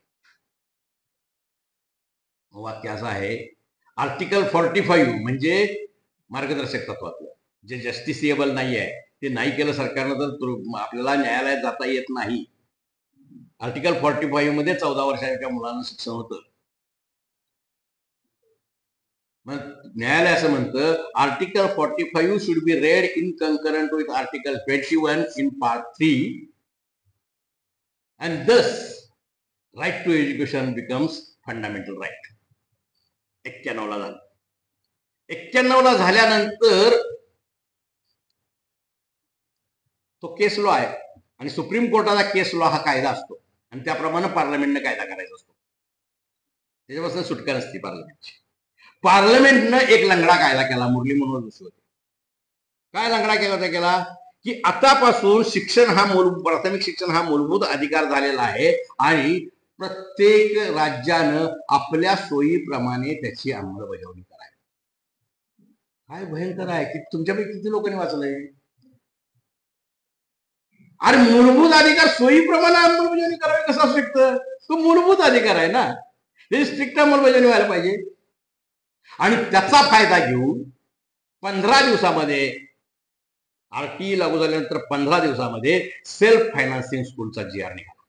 वाक्य असं आहे, आर्टिकल 45 म्हणजे मार्गदर्शक तत्वातलं जे जस्टिसिएबल नाही आहे ते नाही केलं सरकारनं तर आपल्याला न्यायालयात जाता येत नाही. आर्टिकल 45 मध्ये 14 वर्षाच्या मुलांना शिक्षण होतं. मग न्यायालय असं म्हणतं, article 45 should be read in concurrent with article 21 in part 3 and this right to education becomes fundamental right. 91 ला झालं. 91 ला झाल्यानंतर तो केस लॉ आहे आणि सुप्रीम कोर्टाचा केस लॉ हा कायदा असतो आणि त्याप्रमाणे पार्लमेंटने कायदा करायचा असतो. त्याच्यापासून सुटका नसते पार्लमेंटची. पार्लमेंटनं एक लंगडा कायदा केला, मुरली मनोहर जोशी होते. काय लंगडा केला की आतापासून शिक्षण हा प्राथमिक शिक्षण हा मूलभूत अधिकार झालेला आहे आणि प्रत्येक राज्यानं आपल्या सोयीप्रमाणे त्याची अंमलबजावणी करावी. काय भयंकर आहे की तुमच्यापैकी किती लोकांनी वाचलंय? अरे मूलभूत अधिकार सोयीप्रमाणे अंमलबजावणी करावी कसं असू शकतं? तो मूलभूत अधिकार आहे ना, ते स्ट्रिक्ट अंमलबजावणी व्हायला पाहिजे. आणि त्याचा फायदा घेऊन 15 दिवसामध्ये आरटीई लागू झाल्यानंतर 15 दिवसामध्ये सेल्फ फायनान्सिंग स्कूलचा GR निघाला.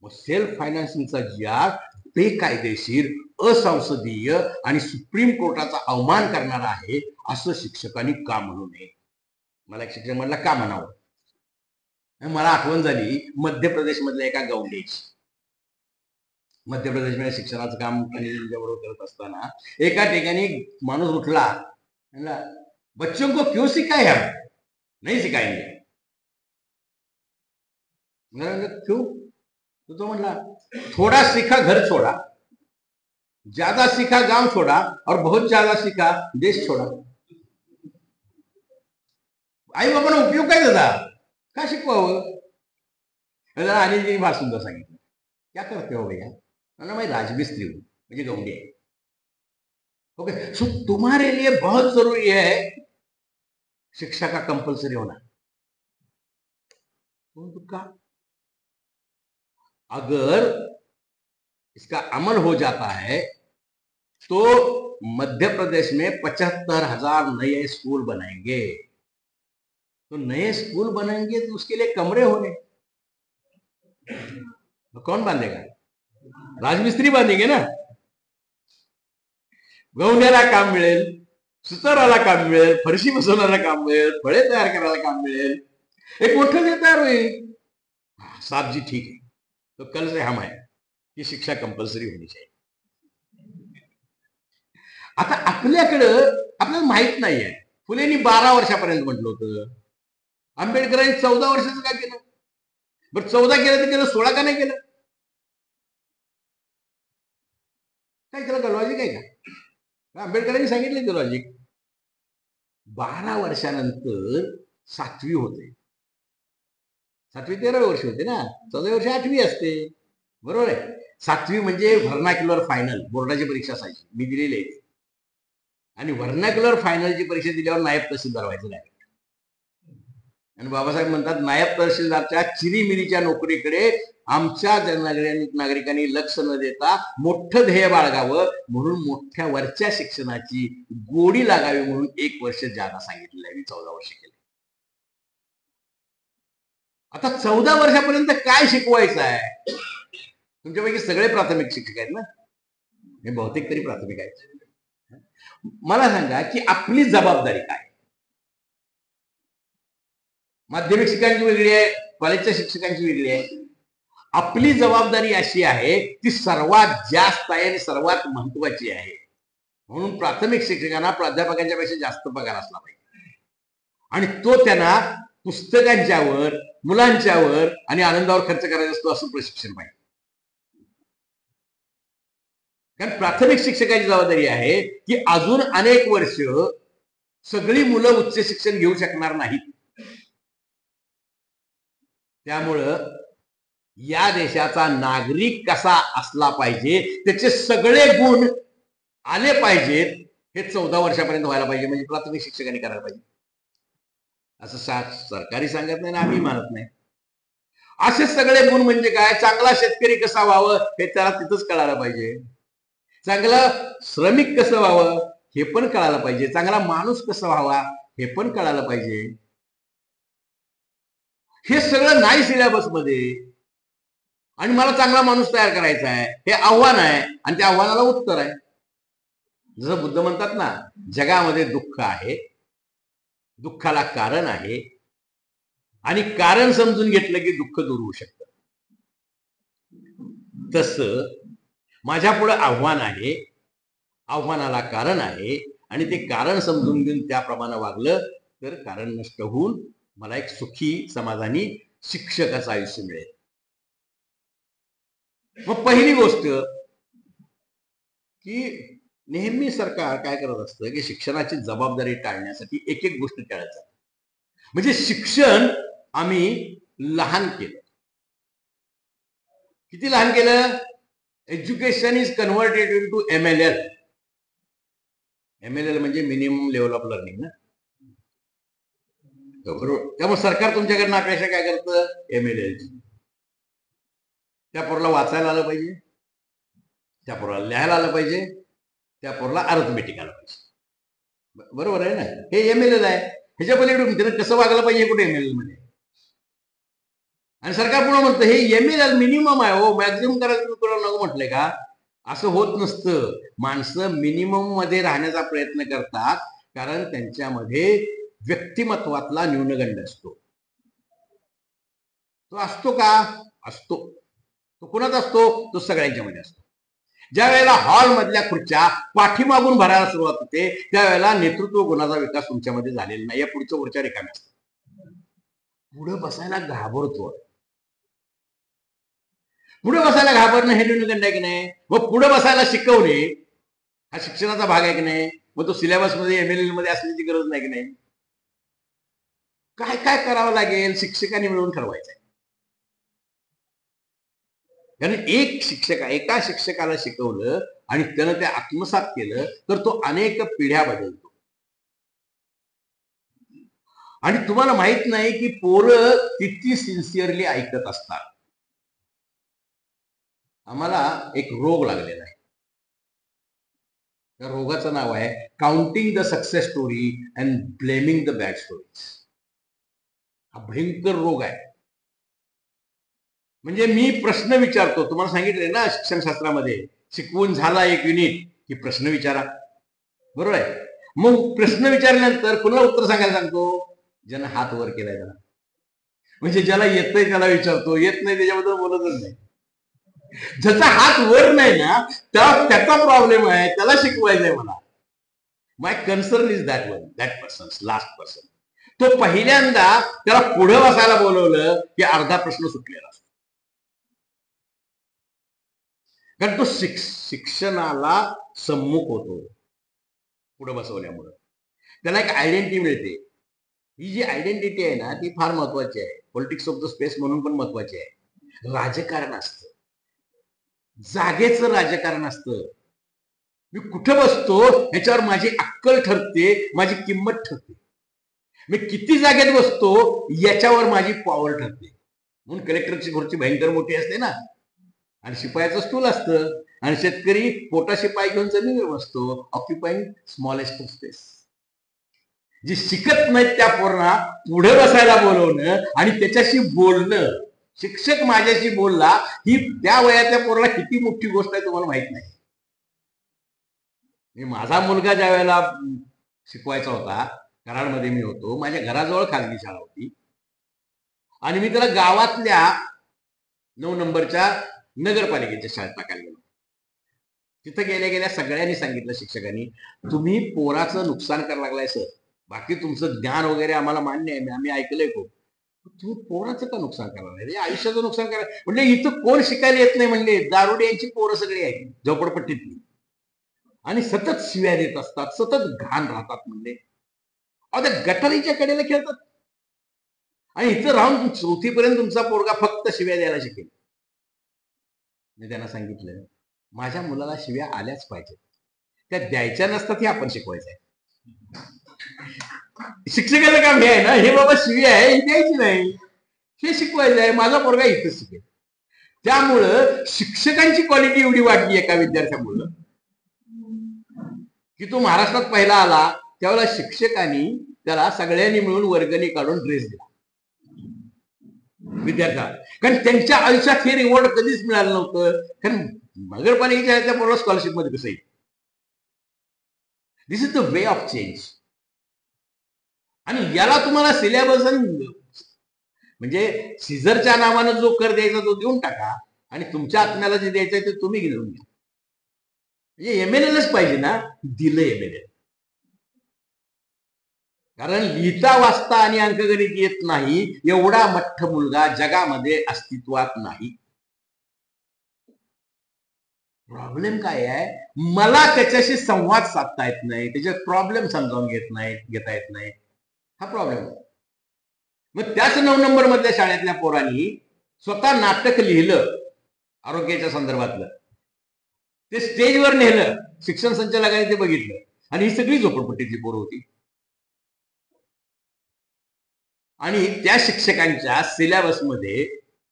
मग सेल्फ फायनान्सिंगचा GR बेकायदेशीर, असंसदीय आणि सुप्रीम कोर्टाचा अवमान करणारा आहे असं शिक्षकांनी का म्हणू नये? मला एक शिक्षक म्हणला का म्हणावं. मला आठवण झाली मध्य प्रदेश मधल्या एका गौंडेची. मध्य प्रदेशमध्ये शिक्षणाचं काम बरोबर करत असताना एका ठिकाणी माणूस उठला, म्हणला बच्चों को क्यों सिखाए हम, नहीं सिखाएंगे. क्यों? तो म्हणला थोड़ा सीखा घर छोड़ा, ज्यादा सीखा गांव छोड़ा और बहुत ज्यादा सीखा देश छोड़ा. आई बाबांना उपयोग काय त्याचा? का शिकवावं? आणि फार सुंदर सांगितलं, क्या करते हो भैया? मैं राजमिस्त्री हूं, मुझे गौंडी है. ओके, सो तुम्हारे लिए बहुत जरूरी है शिक्षा का कंपल्सरी होना. का? अगर इसका अमल हो जाता है तो मध्य प्रदेश में 75,000 नए स्कूल बनेंगे. तो नए स्कूल बनेंगे तो उसके लिए कमरे होंगे, तो कौन बांधेगा? राजमिस्त्री बांधेंगे ना. गौंड्याला काम मिळेल, सुताराला काम मिळेल, फरशी बसवण्याला काम मिळेल, फळे तयार करायला काम मिळेल, एक मोठं जे तयार होईल. साहब जी ठीक है, तो कल से हम है की शिक्षा कंपल्सरी होनी चाहिए. आता आपल्याकडं आपल्याला माहित नाहीये. फुलेंनी 12 वर्षापर्यंत म्हटलं होतं, आंबेडकरांनी 14 वर्षाचं काय केलं? बरं 14 केलं तर केलं, 16 का नाही केलं? काय केलं का? लॉजिक आहे का? आंबेडकरांनी सांगितलं की लॉजिक. 12 वर्षानंतर 7वी होते. 7वी 13 वर्ष होते ना, 14 वर्ष 8वी असते. बरोबर आहे. 7वी म्हणजे व्हर्नाक्युलर फायनल, बोर्डाची परीक्षा असायची, मी दिलेली आहे. आणि व्हर्नाक्युलर फायनलची परीक्षा दिल्यावर नायब तहसीलदार व्हायचं नाही. आणि बाबासाहेब म्हणतात नायब तहसीलदारच्या चिरीमिरीच्या नोकरीकडे आमच्या नागरिकांनी लक्ष न देता मोठं ध्येय बाळगावं म्हणून मोठ्या वरच्या शिक्षणाची गोडी लागावी म्हणून 1 वर्ष जादा सांगितलेलं आहे. मी 14 वर्ष केले. आता 14 वर्षापर्यंत काय शिकवायचं आहे? तुमच्यापैकी सगळे प्राथमिक शिक्षक आहेत ना? हे बहुतेक तरी प्राथमिक आहेत. मला सांगा की आपली जबाबदारी काय? माध्यमिक शिक्षकांची वेगळी आहे, कॉलेजच्या शिक्षकांची वेगळी आहे. आपली जबाबदारी अशी आहे ती सर्वात जास्त आहे आणि सर्वात महत्वाची आहे. म्हणून प्राथमिक शिक्षकांना प्राध्यापकांच्या पेक्षा जास्त पगार असला पाहिजे आणि तो त्यांना पुस्तकांच्यावर, मुलांच्यावर आणि आनंदावर खर्च करायचा असतो असं प्रशिक्षण पाहिजे. कारण प्राथमिक शिक्षकाची जबाबदारी आहे की अजून अनेक वर्ष सगळी मुलं उच्च शिक्षण घेऊ शकणार नाहीत. त्यामुळं या देशाचा नागरिक कसा असला पाहिजे, त्याचे सगळे गुण आले पाहिजेत, हे 14 वर्षापर्यंत व्हायला पाहिजे. म्हणजे प्राथमिक शिक्षकांनी करायला पाहिजे. असं सरकारी सांगत नाही ना, आम्ही मानत नाही. असे सगळे गुण म्हणजे काय? चांगला शेतकरी कसा व्हावं हे त्याला तिथंच कळायला पाहिजे. चांगला श्रमिक कसं व्हावं हे पण कळायला पाहिजे. चांगला माणूस कसा व्हावा हे पण कळायला पाहिजे. हे सगळं नाही सिलेबस मध्ये. आणि मला चांगला माणूस तयार करायचा आहे, हे आव्हान आहे आणि त्या आव्हानाला उत्तर आहे. जसं बुद्ध म्हणतात ना, जगामध्ये दुःख आहे, दुःखाला कारण आहे आणि कारण समजून घेतलं की दुःख दूर होऊ शकतं. तसं माझ्या पुढे आव्हान आहे, आव्हानाला कारण आहे आणि ते कारण समजून घेऊन त्याप्रमाणे वागलं तर कारण नष्ट होऊन मला एक सुखी समाधानी शिक्षकाचं आयुष्य मिळेल. मग पहिली गोष्ट की नेहमी सरकार काय करत असतं की शिक्षणाची जबाबदारी टाळण्यासाठी एक एक गोष्ट टाळायचं. म्हणजे शिक्षण आम्ही लहान केलं. किती लहान केलं? Education is converted into MLL. MLL म्हणजे मिनिमम लेवल ऑफ लर्निंग ना, बरोबर. त्यामुळे सरकार तुमच्याकडनं अपेक्षा काय करतं? MLL. त्या पोराला वाचायला आलं पाहिजे, त्या पोराला लिहायला आलं पाहिजे, त्या पोराला अर्थमेटिक आलं पाहिजे. बरोबर आहे ना? हे MLL आहे. ह्याच्या पलीकडे त्यानं कसं वागलं पाहिजे कुठे MLL मध्ये? आणि सरकार पुढे म्हणतं हे MLL मिनिमम आहे, हो मॅक्झिमम करायचं नको म्हटलंय का? असं होत नसतं. माणसं मिनिमम मध्ये राहण्याचा प्रयत्न करतात कारण त्यांच्यामध्ये व्यक्तिमत्वातला न्यूनगंड असतो. तो असतो का? असतो. तो कुणाचा असतो? तो सगळ्यांच्या मध्ये असतो. ज्या वेळेला हॉल मधल्या खुर्च्या पाठीमागून भरायला सुरुवात होते त्यावेळेला नेतृत्व गुणाचा विकास तुमच्यामध्ये झालेला नाही. या पुढच्या वरच्या रिकाम्या असतात. पुढे बसायला घाबरतो. पुढे बसायला घाबरणं हे न्यूनगंड आहे की नाही? मग पुढे बसायला शिकवणे हा शिक्षणाचा भाग आहे की नाही? मग तो सिलेबस मध्ये MLL मध्ये असण्याची गरज नाही की नाही? काय काय करावं लागेल शिक्षकांनी मिळून ठरवायचं. कारण एका शिक्षकाला शिकवलं आणि त्यानं ते आत्मसात केलं तर तो अनेक पिढ्या बदलतो. आणि तुम्हाला माहित नाही की पोरं किती सिन्सिअरली ऐकत असतात. आम्हाला एक रोग लागलेला आहे. त्या रोगाचं नाव आहे counting the success story and blaming the bad stories. हा भयंकर रोग आहे. म्हणजे मी प्रश्न विचारतो, तुम्हाला सांगितले ना शिक्षणशास्त्रामध्ये शिकवून झाला 1 युनिट की प्रश्न विचारा, बरोबर आहे? मग प्रश्न विचारल्यानंतर कुणाला उत्तर सांगायला सांगतो? ज्यानं हात वर केलाय त्याला. म्हणजे ज्याला येतंय त्याला विचारतो, येत नाही त्याच्याबद्दल बोलतच नाही. ज्याचा हात वर नाही ना त्याचा प्रॉब्लेम आहे, त्याला शिकवायचंय मला. My concern is that one, that person, last person. तो पहिल्यांदा त्याला पुढे बसायला बोलवलं की अर्धा प्रश्न सुटलेला असतो. कारण तो शिक्षणाला सम्मुख होतो पुढे बसवल्यामुळे. त्याला एक आयडेंटिटी मिळते. ही जी आयडेंटिटी आहे ना ती फार महत्वाची आहे. पॉलिटिक्स ऑफ द स्पेस म्हणून पण महत्वाची आहे. राजकारण असतं, जागेचं राजकारण असतं. मी कुठं बसतो ह्याच्यावर माझी अक्कल ठरते, माझी किंमत ठरते. मी किती जागेत बसतो याच्यावर माझी पॉवर ठरते. म्हणून कलेक्टरची खुर्ची भयंकर मोठी असते ना, आणि शिपायाचं स्टूल असतं, आणि शेतकरी पोटा शिपाई घेऊन जमिनीवर बसतो, ऑक्युपाईंग स्मॉलेस्ट स्पेस. जी शिकत नाहीत त्या पोरांना पुढे बसायला बोलवणं आणि त्याच्याशी बोलणं, शिक्षक माझ्याशी बोलला ही त्या वयाच्या पोराला किती मोठी गोष्ट आहे तुम्हाला माहित नाही. माझा मुलगा ज्या वेळेला शिकवायचा होता, कराडमध्ये मी होतो, माझ्या घराजवळ खाजगी शाळा होती, आणि मी त्याला गावातल्या 9 नंबरच्या नगरपालिकेच्या शाळेत टाकायला गेलो. तिथं गेल्या गेल्या सगळ्यांनी सांगितलं, शिक्षकांनी, तुम्ही पोराचं नुकसान करायला लागलाय सर, बाकी तुमचं ज्ञान वगैरे आम्हाला मान्य आहे, आम्ही ऐकलंय खूप, तुम्ही पोराचं का नुकसान करायला, आयुष्याचं नुकसान करा. म्हणजे इथं कोण शिकायला येत नाही, म्हणले दारुड्यांची पोरं सगळी आहेत झोपडपट्टीतली, आणि सतत शिव्या देत असतात, सतत घाण राहतात. म्हणले अहो त्या गटारीच्या कडेला खेळतात, आणि इथं राहून 4थी पर्यंत तुमचा पोरगा फक्त शिव्या द्यायला शिकेल. मी त्यांना सांगितलं, माझ्या मुलाला शिव्या आल्याच पाहिजेत, त्या द्यायच्या नसतात हे आपण शिकवायचं आहे. शिक्षकाचं काम हे आहे ना, हे बाबा शिव्या आहे ही द्यायची नाही, हे शिकवायचं आहे. माझा पोरगा इथंच शिकेल. त्यामुळं शिक्षकांची क्वालिटी एवढी वाढली एका विद्यार्थ्यामुळं की तो महाराष्ट्रात पहिला आला त्यावेळेला शिक्षकांनी त्याला सगळ्यांनी मिळून वर्गणी काढून ड्रेस दिला विद्यार्थ्याला, कारण त्यांच्या आयुष्यात हे रिवॉर्ड कधीच मिळालं नव्हतं. कारण नगरपालिकेच्या पोराला स्कॉलरशिप मध्ये कसं येईल. This is the way of change. आणि याला तुम्हाला सिलेबस म्हणजे सीझरच्या नावानं जो कर द्यायचा तो देऊन टाका, आणि तुमच्या आत्म्याला जे द्यायचंय ते तुम्ही घेऊन घ्या. म्हणजे एमएलएलच पाहिजे ना, दिलं एमएलएल. कारण लिहिता वाचता आणि अंकगणित येत नाही एवढा मठ्ठ मुलगा जगामध्ये अस्तित्वात नाही. प्रॉब्लेम काय आहे, मला त्याच्याशी संवाद साधता येत नाही, त्याचे प्रॉब्लेम समजावून घेता येत नाही, हा प्रॉब्लेम आहे. मग त्याच 9 नंबर मधल्या शाळेतल्या पोरांनी स्वतः नाटक लिहिलं आरोग्याच्या संदर्भातलं, ते स्टेजवर नेलं, शिक्षण संचालकांनी ते बघितलं, आणि ही सगळी झोपडपट्टीतली पोरं होती. आणि त्या शिक्षकांच्या सिलेबसमध्ये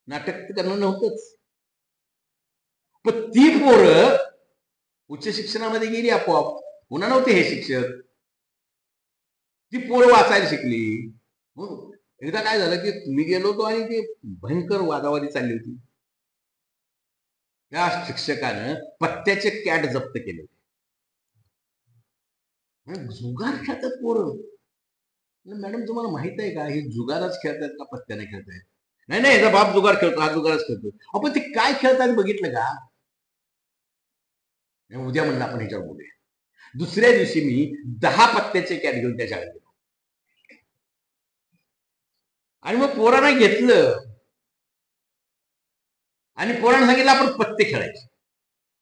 नाटक करणं नव्हतंच. पण ती पोरं उच्च शिक्षणामध्ये गेली आपोआप, पुन्हा नव्हते हे शिक्षक, ती पोरं वाचायला शिकली. एकदा काय झालं की मी गेलो होतो आणि ती भयंकर वादावादी चालली होती. त्या शिक्षकानं पत्त्याचे कॅट जप्त केले होते. जुगार खेळतात पोरं. मॅडम तुम्हाला माहित आहे का, हे जुगारच खेळतात का पत्त्याने खेळतायत? नाही नाही, याचा बाप जुगार खेळतो, हा जुगारच खेळतो. आपण ते काय खेळतात बघितलं का? उद्या म्हणलं आपण ह्याच्यावर बोलूया. दुसऱ्या दिवशी मी 10 पत्त्याचे कॅट घेऊन त्या शाळेत गेलो, आणि मग पोरांना घेतलं आणि पोरांना सांगितलं आपण पत्ते खेळायचे.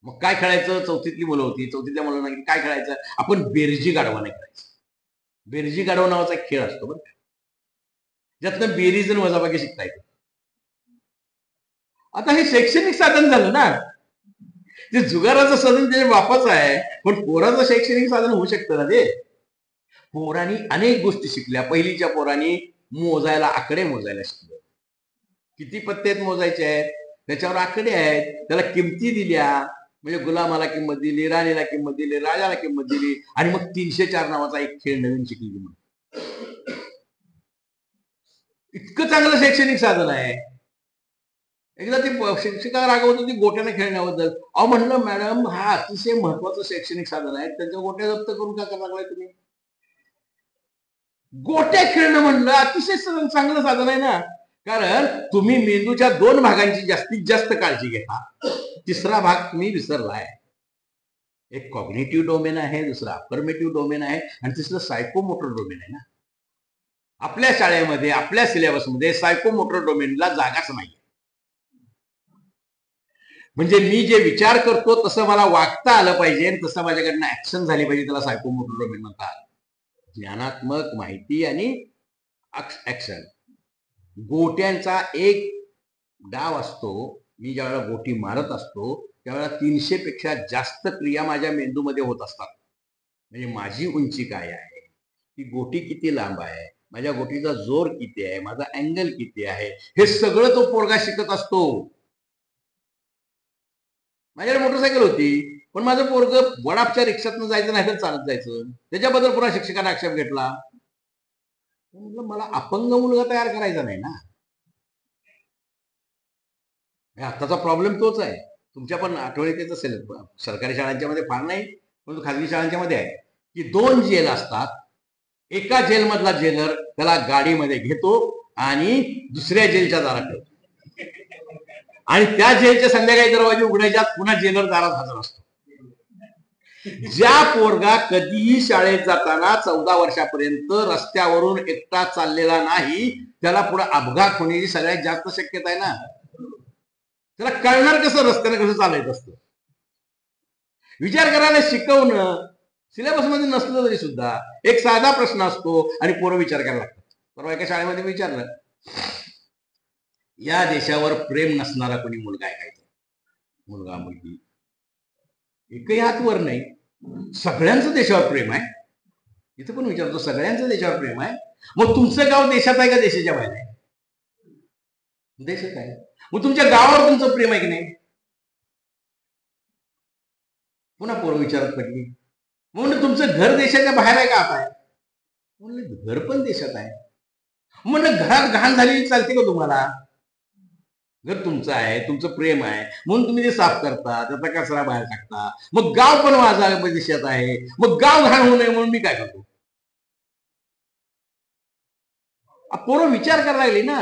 मग काय खेळायचं, 4थीतली मुलं होती, 4थीतल्या मुलांना सांगितलं काय खेळायचं, आपण बेरजी गाढवाने खेळायचं. बेरजी गाढव नावाचा एक खेळ असतो बरं, ज्यातनं बेरीज आणि वजाबाकी शिकता येते. आता हे शैक्षणिक साधन झालं ना, ते जुगाराचं साधन त्याच्या बापाचं आहे, पण पोराचं शैक्षणिक साधन होऊ शकतं ना ते. पोरांनी अनेक गोष्टी शिकल्या. पहिलीच्या पोरांनी मोजायला, आकडे मोजायला शिकलं, किती पत्ते आहेत मोजायचे आहेत, त्याच्यावर आकडे आहेत, त्याला किमती दिल्या, म्हणजे गुलामाला किंमत दिली, राणीला किंमत दिली, राजाला किंमत दिली, आणि मग 304 नावाचा एक खेळ नवीन शिकली. म्हणून इतकं चांगलं शैक्षणिक साधन आहे. एकदा ती शिक्षिका रागवत होती गोट्याने खेळण्याबद्दल. अहो म्हणलं मॅडम, हा अतिशय महत्वाचं शैक्षणिक साधन आहे, त्याच्या गोट्या जप्त करून का करायला लागलाय तुम्ही? गोट्या खेळणं म्हणलं अतिशय चांगलं साधन आहे ना, कारण तुम्ही मेंदूच्या 2 भागांची जास्तीत जास्त काळजी घेता, तिसरा भाग तुम्ही विसरलाय. एक कॉग्निटिव्ह डोमेन आहे, दुसरा अफर्मेटिव्ह डोमेन आहे, आणि तिसरं सायकोमोटर डोमेन आहे ना. आपल्या शाळेमध्ये, आपल्या सिलेबसमध्ये सायकोमोटर डोमेनला जागाच नाही. म्हणजे मी जे विचार करतो तसं मला वागता आलं पाहिजे, तसं माझ्याकडनं ऍक्शन झाली पाहिजे, त्याला सायकोमोटर डोमेन म्हणतात. ज्ञानात्मक माहिती आणि ऍक्शन. गोट्यांचा एक डाव असतो, मी ज्यावेळेला गोटी मारत असतो त्यावेळेला 300 पेक्षा जास्त क्रिया माझ्या मेंदूमध्ये होत असतात. म्हणजे माझी उंची काय आहे, ती गोटी किती लांब आहे, माझ्या गोटीचा जोर किती आहे, माझा अँगल किती आहे, हे सगळं तो पोरगा शिकत असतो. माझ्याकडे मोटरसायकल होती, पण माझं पोरग वडापच्या रिक्षातनं जायचं नाही तर चालत जायचं. त्याच्याबद्दल पुन्हा शिक्षकाने आक्षेप घेतला. म्हटलं मला अपंग मुलगा तयार करायचा नाही ना. आताचा प्रॉब्लेम तोच आहे. तुमच्या पण आठवणीत येत असेल, सरकारी शाळांच्या मध्ये फार नाही, परंतु खाजगी शाळांच्या मध्ये आहे की 2 जेल असतात. एका जेलमधला जेलर त्याला गाडीमध्ये घेतो आणि दुसऱ्या जेलच्या दारात ठेवतो, आणि त्या जेलच्या संध्याकाळी दरवाजे उघडायच्या पुन्हा जेलर दारात हजर असतो. ज्या पोरगा कधीही शाळेत जाताना 14 वर्षापर्यंत रस्त्यावरून एकटा चाललेला नाही, त्याला पुढे अपघात होण्याची सगळ्यात जास्त शक्यता आहे ना. त्याला कळणार कसं रस्त्याने कसं चालायचं असतं. विचार करायला शिकवणं सिलेबस मध्ये नसलं तरी सुद्धा एक साधा प्रश्न असतो आणि पोरं विचार करायला लागतात. परवा एका शाळेमध्ये विचारलं, या देशावर प्रेम नसणारा कोणी मुलगा आहे काय? मुलगा मुलगी एकही हात वर नाही. सगळ्यांचं देशावर प्रेम आहे. इथं पण विचारतो, सगळ्यांचं देशावर प्रेम आहे. मग तुमचं गाव देशात आहे का देशाच्या बाहेर आहे? देशात आहे. मग तुमच्या गावावर तुमचं प्रेम आहे की नाही? पुन्हा पोरं विचारत पडली, म्हणून तुमचं घर देशाच्या बाहेर आहे का आता आहे? म्हणलं घर पण देशात आहे. म्हणलं घरात घाण झालेली चालते का तुम्हाला? घर तुमचं आहे, तुमचं प्रेम आहे म्हणून तुम्ही ते साफ करता, त्याचा कचरा बाहेर टाकता. मग गाव पण माझा देशात आहे, मग गाव घाण होऊ नये म्हणून मी काय करतो? पोरं विचार करायला लागली ना.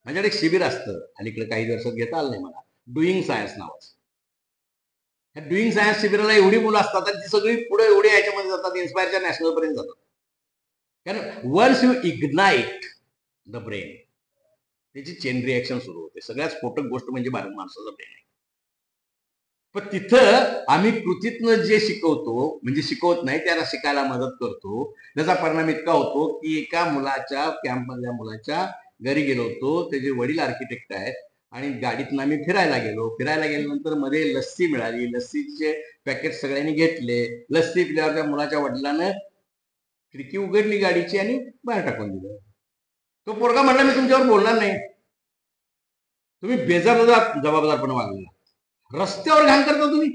माझ्याकडे एक शिबिर असतं, अलीकडे काही वर्षात घेता आलं नाही मला, डुईंग सायन्स नावाचं. ह्या डुईंग सायन्स शिबिराला एवढी मुलं असतात आणि ती सगळी पुढे एवढे याच्यामध्ये जातात, इन्स्पायरच्या नॅशनल पर्यंत जातात. कारण once you ignite the brain, त्याची चेन रिएक्शन सुरू होते. सगळ्यात स्फोटक गोष्ट म्हणजे माणसाचा ब्रेन आहे. पण तिथं आम्ही कृतीतनं जे शिकवतो, म्हणजे शिकवत नाही, त्याला शिकायला मदत करतो. त्याचा परिणाम इतका होतो की एका मुलाच्या कॅम्पमधल्या मुलाच्या घरी गेलो होतो. त्याचे वडील आर्किटेक्ट आहेत आणि गाडीतून आम्ही फिरायला गेल्यानंतर मध्ये लस्सी मिळाली. लस्सीचे पॅकेट सगळ्यांनी घेतले. लस्सी पिल्यावर त्या मुलाच्या वडिलांना खिडकी उघडली गाडीची आणि बाहेर टाकून दिलं. तो पोरगा म्हणला, मी तुमच्यावर बोलणार नाही, तुम्ही बेजबाबदार जबाबदारपणे वागला, रस्त्यावर घाण करता तुम्ही.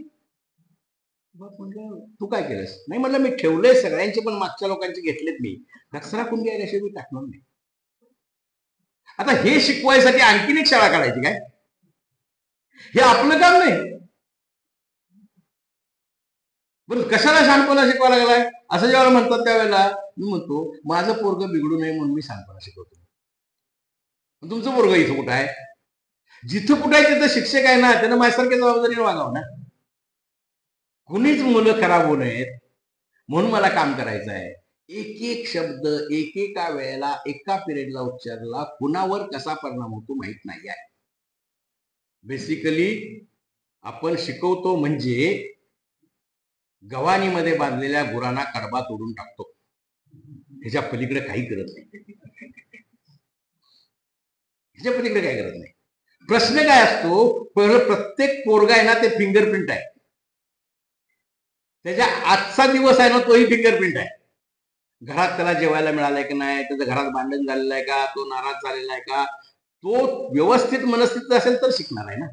म्हटलं तू काय केलंस? नाही म्हटलं मी ठेवले सगळ्यांचे, पण मागच्या लोकांचे घेतलेत मी. कचरा कुंडी आहे अशी मी टाकणार नाही. आता हे शिकवायसाठी आणखीन एक शाळा काढायची काय? हे आपलं काम नाही. बरं कशाला शहाणपणा शिकवायला लागलाय असं जेव्हा म्हणतात त्यावेळेला मी म्हणतो, माझं पोरग बिघडू नये म्हणून मी शहाणपणा शिकवतो. तुमचं पोरग इथं कुठं आहे? जिथं कुठं आहे तिथं शिक्षक आहे ना, त्यानं माझ्यासारख्या जबाबदारीने वागावं ना. कुणीच मुलं खराब होऊ नयेत म्हणून मला काम करायचं आहे. एक एक शब्द एकेका वेळेला एका पिरियडला उच्चारला कुणावर कसा परिणाम होतो माहित नाही आहे. बेसिकली आपण शिकवतो म्हणजे गव्हाणीमध्ये बांधलेल्या गुरांना कडबा तोडून टाकतो, ह्याच्या पलीकडे काही करत नाही. ह्याच्या पलीकडे काही करत नाही. प्रश्न काय असतो, प्रत्येक पोरगा आहे ना ते फिंगरप्रिंट आहे. त्याच्या आजचा दिवस आहे ना तोही फिंगरप्रिंट आहे. घरात त्याला जेवायला मिळालंय की नाही, त्याच्या घरात भांडण झालेलं आहे का, तो नाराज झालेला आहे का, तो व्यवस्थित मनस्थिती असेल तर शिकणार आहे ना.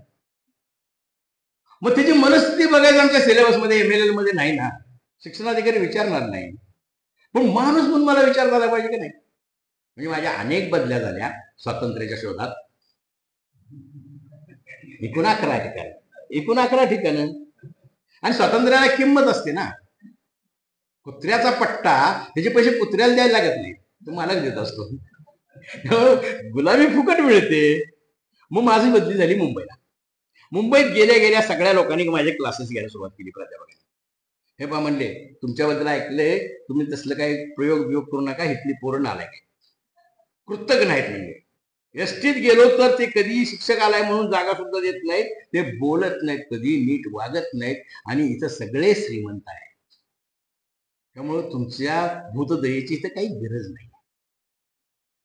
मग त्याची मनस्थिती बघायचं आमच्या सिलेबस मध्ये MLL मध्ये नाही ना. शिक्षणाधिकारी विचारणार नाही, पण माणूस म्हणून मला विचार झाला पाहिजे की नाही. म्हणजे माझ्या अनेक बदल्या झाल्या स्वातंत्र्याच्या शोधात. 11 ठिकाण आणि स्वातंत्र्याला किंमत असते ना. कुत्र्याचा पट्टा त्याचे पैसे कुत्र्याला द्यायला लागत नाही, तो मालक देत असतो. गुलाबी फुकट मिळते. मग माझी बदली झाली मुंबईला. मुंबईत गेल्या गेल्या सगळ्या लोकांनी माझे क्लासेस घ्यायला सुरुवात केली. प्राध्यापकांनी हे पहा म्हणले, तुमच्याबद्दल ऐकलंय, तुम्ही तसलं काही प्रयोग करू नका, इथली पोरं नालायक आहे, कृतज्ञ नाहीत. म्हणजे एसटीत गेलो तर ते कधी शिक्षक आलाय म्हणून जागा सुद्धा देत नाहीत, ते बोलत नाहीत, कधी नीट वागत नाहीत, आणि इथं सगळे श्रीमंत आहेत. त्यामुळे तुमच्या भूतदयेची इथं काही गरज नाही.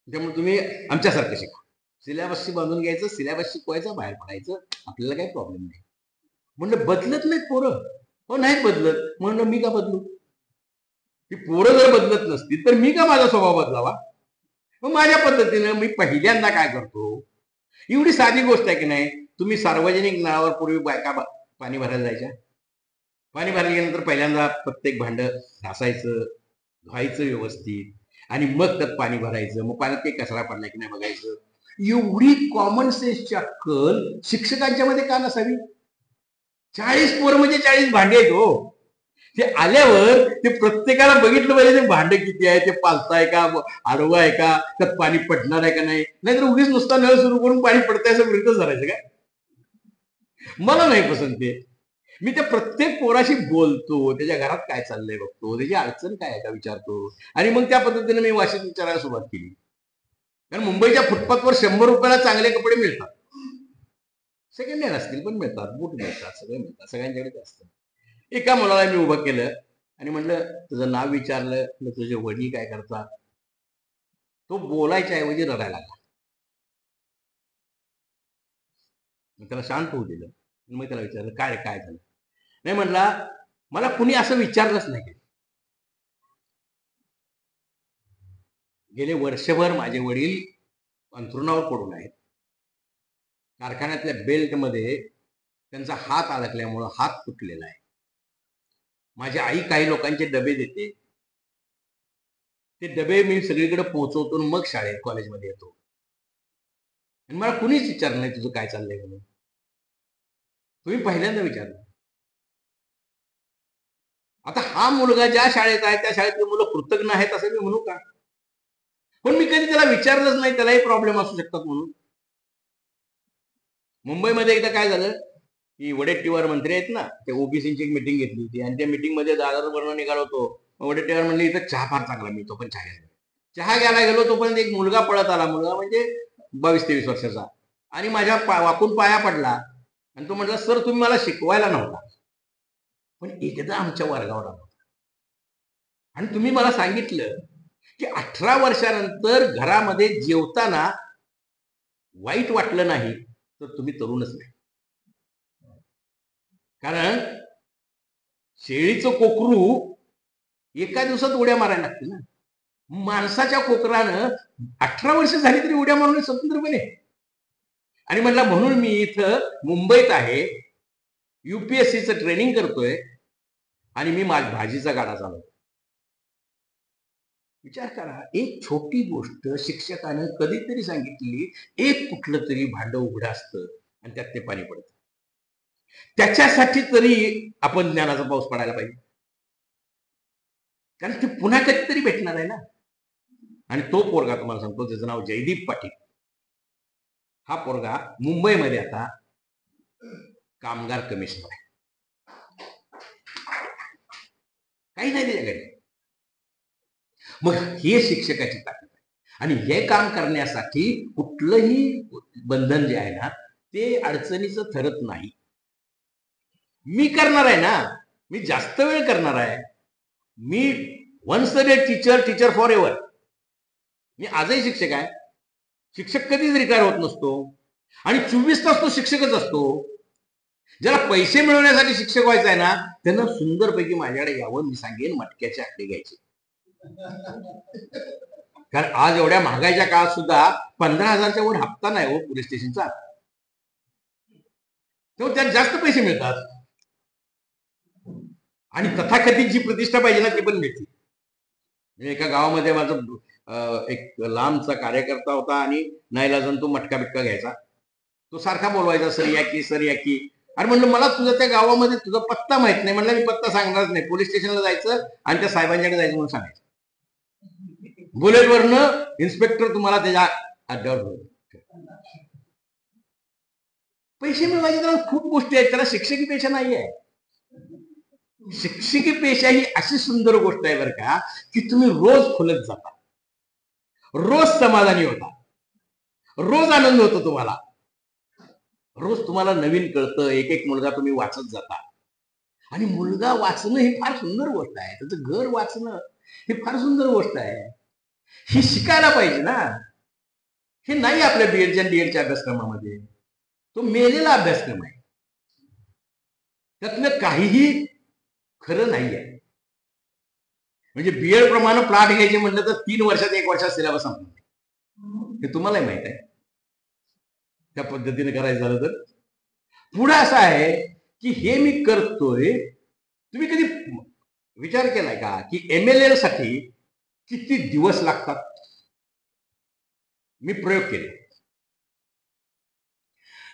त्यामुळे तुम्ही आमच्यासारखं शिका. सिलेबसशी बांधून घ्यायचं, सिलेबस शिकवायचं, बाहेर पडायचं, आपल्याला काही प्रॉब्लेम नाही. म्हणलं बदलत नाहीत पोरं. हो नाहीत बदलत. म्हणलं मी का बदलू? ती पोरं जर बदलत नसतील तर मी का माझा स्वभाव बदलावा? मग माझ्या पद्धतीनं मी पहिल्यांदा काय करतो, एवढी साधी गोष्ट आहे की नाही. तुम्ही सार्वजनिक नळावर पूर्वी बायका पाणी भरायला जायच्या. पाणी भरायला गेल्यानंतर पहिल्यांदा प्रत्येक भांड घासायचं, धुवायचं व्यवस्थित, आणि मग त्यात पाणी भरायचं. मग पाण्यात काही कचरा पडला की नाही बघायचं. एवढी कॉमन सेन्सची अक्कल शिक्षकांच्या मध्ये का नसावी? 40 पोरं म्हणजे 40 भांडे आहेत हो. ते आल्यावर ते प्रत्येकाला बघितलं पाहिजे ते भांडे किती आहे, ते पालतं आहे का, आडवं आहे का, त्यात पाणी पडणार आहे का नाही. नाहीतर उगीच नुसता नळ सुरू करून पाणी पडतंय असं विरुद्ध धरायचं का? मला नाही पसंत ते. मी त्या प्रत्येक पोराशी बोलतो, त्याच्या घरात काय चाललंय बघतो, त्याची अडचण काय आहे का विचारतो, आणि मग त्या पद्धतीने मी वाशीत विचारायला सुरुवात केली. कारण मुंबईच्या फुटपाथवर 100 रुपयाला चांगले कपडे मिळतात. सेकंड हँड असतील पण मिळतात, बूट मिळतात, सगळे मिळतात, सगळ्यांच्याकडे असतं. एका मुलाला मी उभं केलं आणि म्हटलं, तुझं नाव विचारलं, तुझे वडील काय करतात. तो बोलायच्या ऐवजी रडायला लागला. मग त्याला शांत होऊ दिलं. मग त्याला विचारलं, काय काय झालं. नाही म्हटला, मला कुणी असं विचारलंच नाही. गेले वर्षभर माझे वडील अंथरुणावर पडून आहेत. कारखान्यातल्या बेल्टमध्ये त्यांचा हात अडकल्यामुळं हात तुटलेला आहे. माझी आई काही लोकांचे डबे देते, ते डबे मी सगळीकडे पोहोचवतो, मग शाळेत कॉलेजमध्ये येतो. आणि मला कुणीच विचारलं नाही तुझं काय चाललंय म्हणून. तुम्ही पहिल्यांदा विचारलं. आता हा मुलगा ज्या शाळेत आहे त्या शाळेतली मुलं कृतज्ञ आहेत असं मी म्हणू का? पण मी कधी त्याला विचारलंच नाही त्यालाही प्रॉब्लेम असू शकतात म्हणून. मुंबईमध्ये एकदा काय झालं की वडेट्टीवार मंत्री आहेत ना, ते ओबीसीची एक मिटिंग घेतली होती, आणि त्या मिटिंग मध्ये दादरवरनं निघालो होतो. वडेट्टीवार म्हणले, इथं चहा फार चांगला मिळतो, पण चहा घ्यायला गेलो. तोपर्यंत एक मुलगा पळत आला, मुलगा म्हणजे 22-23 वर्षाचा, आणि माझ्या वाकून पाया पडला. आणि तो म्हटला, सर तुम्ही मला शिकवायला नव्हता, पण एकदा आमच्या वर्गावर आला आणि तुम्ही मला सांगितलं की 18 वर्षानंतर घरामध्ये जेवताना वाईट वाटलं नाही तर तुम्ही तरुणच नाही. कारण शेळीचं कोकरू एका दिवसात उड्या मारायला लागते ना. माणसाच्या कोकरानं 18 वर्ष झाली तरी उड्या मारून स्वतंत्रपणे. आणि म्हटलं, म्हणून मी इथं मुंबईत आहे, युपीएससीचं ट्रेनिंग करतोय, आणि मी भाजीचा गाडा चालवतो. विचार करा, एक छोटी गोष्ट शिक्षकाने कधीतरी सांगितली, एक कुठलं तरी भांड उघडं असतं आणि त्यात ते पाणी पडतं. त्याच्यासाठी तरी आपण ज्ञानाचा पाऊस पडायला पाहिजे, कारण ते पुन्हा कधीतरी भेटणार आहे ना. आणि तो पोरगा तुम्हाला सांगतो, त्याचं नाव जयदीप पाटील. हा पोरगा मुंबईमध्ये आता कामगार कमिशनर आहे. काही नाही त्याच्याकडे. मग हे शिक्षकाची ताकद आहे. आणि हे काम करण्यासाठी कुठलंही बंधन जे आहे ना, ते अडचणीचं ठरत नाही. मी करणार आहे ना, मी जास्त वेळ करणार आहे. मी once a teacher forever. मी आजही शिक्षक आहे. शिक्षक कधीच रिटायर होत नसतो, आणि 24 तास तो शिक्षकच असतो. ज्याला पैसे मिळवण्यासाठी शिक्षक व्हायचं आहे ना, त्यांना सुंदरपैकी माझ्याकडे यावं. मी सांगेन मटक्याचे आकडे घ्यायचे. कारण आज एवढ्या महागाईच्या काळात सुद्धा 15,000च्या वर हप्ता नाही हो पोलीस स्टेशनचा, तेव्हा त्यात जास्त पैसे मिळतात. आणि तथाकथित जी प्रतिष्ठा पाहिजे ना ती पण मिळते. एका गावामध्ये माझं एक लांबचा कार्यकर्ता होता, आणि नाईलाजान तो मटका बिटका घ्यायचा. तो सारखा बोलवायचा, सर या की, सर या की. आणि म्हणलं, मला तुझं त्या गावामध्ये तुझा पत्ता माहित नाही. म्हणलं, मी पत्ता सांगणारच नाही. पोलीस स्टेशनला जायचं आणि त्या साहेबांच्याकडे जायचं म्हणून सांगायचं. बुलेटवरनं इन्स्पेक्टर तुम्हाला त्याच्या अड्ड्यावर. पैसे मिळवायचे त्याला खूप गोष्टी आहेत, त्याला शिक्षकी पेशा नाही आहे. शिक्षकी पेशा ही अशी सुंदर गोष्ट आहे बरं का, की तुम्ही रोज खुलत जाता, रोज समाधानी होता, रोज आनंद होतो तुम्हाला, रोज तुम्हाला नवीन कळतं. एक एक मुलगा तुम्ही वाचत जाता. आणि मुलगा वाचणं ही फार सुंदर गोष्ट आहे. त्याचं घर वाचणं ही फार सुंदर गोष्ट आहे. ही शिकायला पाहिजे ना. हे नाही आपल्या बीएडच्या डीएडच्या अभ्यासक्रमामध्ये. तो मेलेला अभ्यासक्रम आहे, त्यातलं काहीही खरं नाही आहे. म्हणजे बीएड प्रमाणे प्लॉट घ्यायचे म्हटलं तर 3 वर्षात 1 वर्षात सिलेबस संपणार हे तुम्हालाही माहित आहे. त्या पद्धतीने करायचं झालं तर पुढे असं आहे की हे मी करतोय. तुम्ही कधी विचार केलाय का की MLL साठी किती दिवस लागतात? मी प्रयोग केले.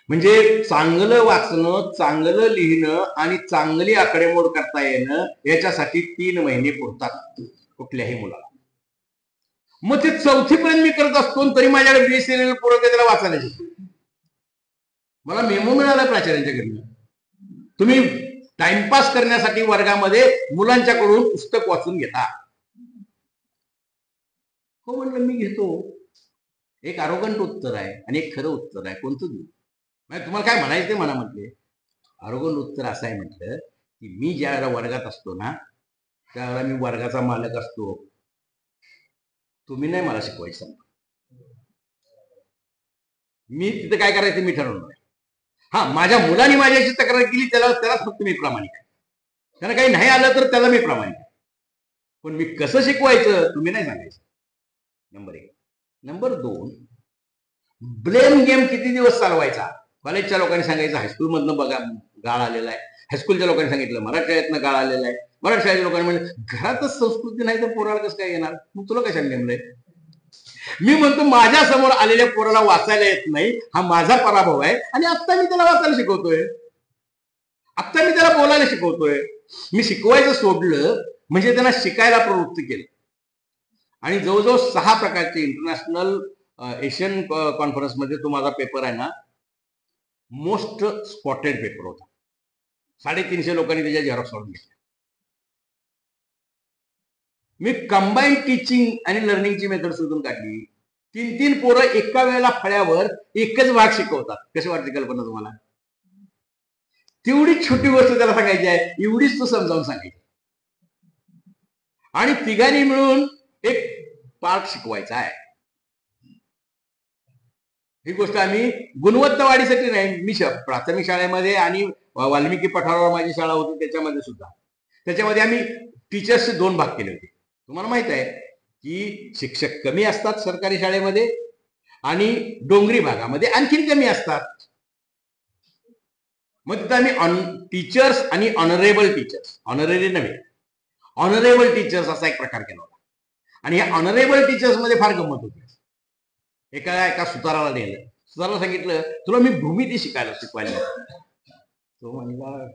म्हणजे चांगलं वाचणं, चांगलं लिहिणं आणि चांगली आकडेमोड करता येणं याच्यासाठी 3 महिने पुरतात कुठल्याही मुलाला. मग ते 4थी पर्यंत मी करत असतो तरी माझ्याकडे BSc पुरत त्याला वाचायला शिकतो. मला मेमो मिळाला प्राचार्यांच्याकडनं, तुम्ही टाइमपास करण्यासाठी वर्गामध्ये मुलांच्याकडून पुस्तक वाचून घेता. हो म्हटलं मी घेतो. एक आरोगंट उत्तर आहे आणि एक खरं उत्तर आहे. कोणतं देऊ? म्हणजे तुम्हाला काय म्हणायचं ते म्हणा म्हटले. आरोगंट उत्तर असं आहे म्हटलं की मी ज्या वेळेला वर्गात असतो ना त्यावेळेला मी वर्गाचा मालक असतो. तुम्ही नाही मला शिकवायचं. मी तिथं काय करायचं मी ठरवणार. हा माझ्या मुलांनी माझ्याशी तक्रार केली त्यालाच फक्त मी प्रामाणिक आहे. त्यांना काही नाही आलं तर त्याला मी प्रामाणिक आहे. पण मी कसं शिकवायचं तुम्ही नाही सांगायचं. नंबर 1. नंबर 2, ब्लेम गेम किती दिवस चालवायचा? कॉलेजच्या लोकांनी सांगायचं हायस्कूल मधनं बघा गाळ आलेला आहे. हायस्कूलच्या लोकांनी सांगितलं मराठी शाळेतनं गाळ आलेला आहे. मराठी शाळेच्या लोकांनी म्हणलं घरातच संस्कृती नाही तर पोराला कसं काय येणार? मग तुला कशाने नेमलंय? मी म्हणतो माझ्या समोर आलेल्या पोराला वाचायला येत नाही हा माझा पराभव आहे आणि आत्ता मी त्याला वाचायला शिकवतोय. आत्ता मी त्याला बोलायला शिकवतोय. मी शिकवायचं सोडलं म्हणजे त्यांना शिकायला प्रवृत्त केलं. आणि जवळजवळ 6 प्रकारचे इंटरनॅशनल एशियन कॉन्फरन्समध्ये तो माझा पेपर आहे ना मोस्ट स्पॉटेड पेपर होता. 350 लोकांनी त्याच्या झेरॉक्स काढून घेतल्या. मी कंबाईंड टीचिंग आणि लर्निंगची मेथड शोधून काढली. 3 पोरं एका वेळेला फळ्यावर एकच भाग शिकवतात. कशी वाटते कल्पना तुम्हाला? तेवढीच छोटी गोष्ट त्याला सांगायची आहे एवढीच तो समजावून सांगायची आणि तिघांनी मिळून एक पार्ट शिकवायचा आहे. ही गोष्ट आम्ही गुणवत्ता वाढीसाठी नाही. मी प्राथमिक शाळेमध्ये आणि वाल्मिकी पठारावर माझी शाळा होती त्याच्यामध्ये आम्ही टीचर्सचे 2 भाग केले होते. तुम्हाला माहित आहे की शिक्षक कमी असतात सरकारी शाळेमध्ये आणि डोंगरी भागामध्ये आणखीन कमी असतात. मग तिथं आम्ही टीचर्स आणि ऑनरेबल टीचर्स, ऑनररी नव्हे ऑनरेबल टीचर्स असा एक प्रकार केला होता. आणि या ऑनरेबल टीचर्स मध्ये फार गंमत होती. एका सुताराला नेलं. सुताराला सांगितलं तुला मी भूमिती शिकवायला. तो म्हणला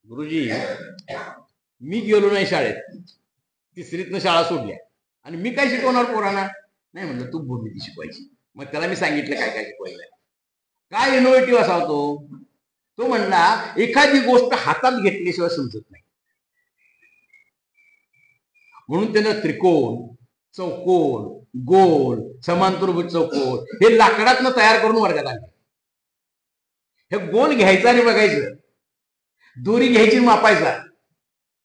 गुरुजी मी गेलो नाही शाळेत. 3रीतनं शाळा सोडल्या आणि मी काय शिकवणार पोरांना? नाही म्हणलं तू भूमिती शिकवायची. मग त्याला मी सांगितलं काय काय शिकवायचं. काय इनोव्हेटिव्ह असा तो म्हणला एखादी गोष्ट हातात घेतल्याशिवाय समजत नाही. म्हणून त्यानं त्रिकोण, चौकोन, गोल, समांतरभुज चौकोन हे लाकडातनं तयार करून वर्गात आणले. हे गोल घ्यायचं आणि बघायचं, दोरी घ्यायची मापायचा.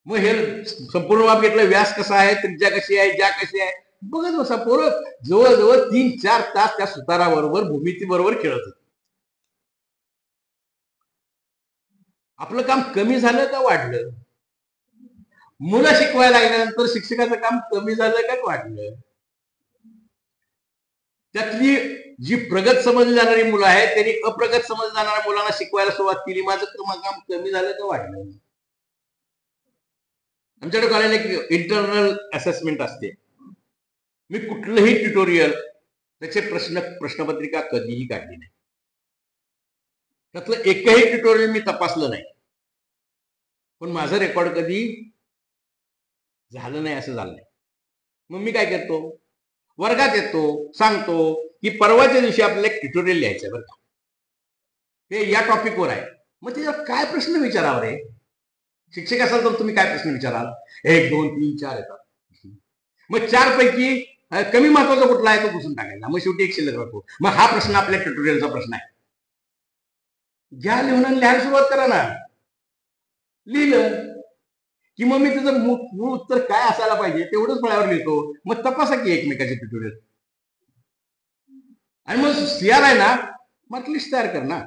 मग हे संपूर्ण माप घेतलं. व्यास कसा आहे, त्रिज्या कशी आहे, ज्या कशी आहे बघत बसा. पोरं जवळजवळ 3-4 तास त्या सुताराबरोबर भूमिती बरोबर खेळत होते. आपलं काम कमी झालं का वाढलं? मुलं शिकवायला लागल्यानंतर शिक्षकाचं काम कमी झालं का वाढलं? त्यातली जी प्रगत समजली जाणारी मुलं आहेत त्यांनी अप्रगत समजली जाणाऱ्या मुलांना शिकवायला सुरुवात केली. माझं काम कमी झालं का वाढलं? आमच्याकडे कॉलेजला एक इंटरनल असेसमेंट असते. मी कुठलंही ट्युटोरियल त्याचे प्रश्नपत्रिका कधीही काढली नाही. त्यातलं एकही ट्युटोरियल मी तपासलं नाही. पण माझं रेकॉर्ड कधी झालं नाही असं झालं नाही. मग मी काय करतो, वर्गात येतो, सांगतो की परवाच्या दिवशी आपल्याला एक ट्युटोरियल लिहायचं बरं का, ते या टॉपिकवर आहे. मग त्याच्यावर काय प्रश्न विचारावा रे? शिक्षक असाल तर तुम्ही काय प्रश्न विचाराल? 1, 2, 3, 4 येतात. मग 4 पैकी कमी महत्वाचा कुठला आहे तो पुसून टाकायचा. मग शेवटी एक शिल्लक राहतो. मग हा प्रश्न आपल्या ट्युटोरियलचा प्रश्न आहे. घ्या लिहून लिहायला सुरुवात करा ना. लिहिलं की मग मी त्याचं मूळ उत्तर काय असायला पाहिजे तेवढंच फळ्यावर लिहितो. मग तपासा की एकमेकाचे ट्युटोरियल. आणि मग CR आहे ना मार्क लिस्ट तयार कर ना.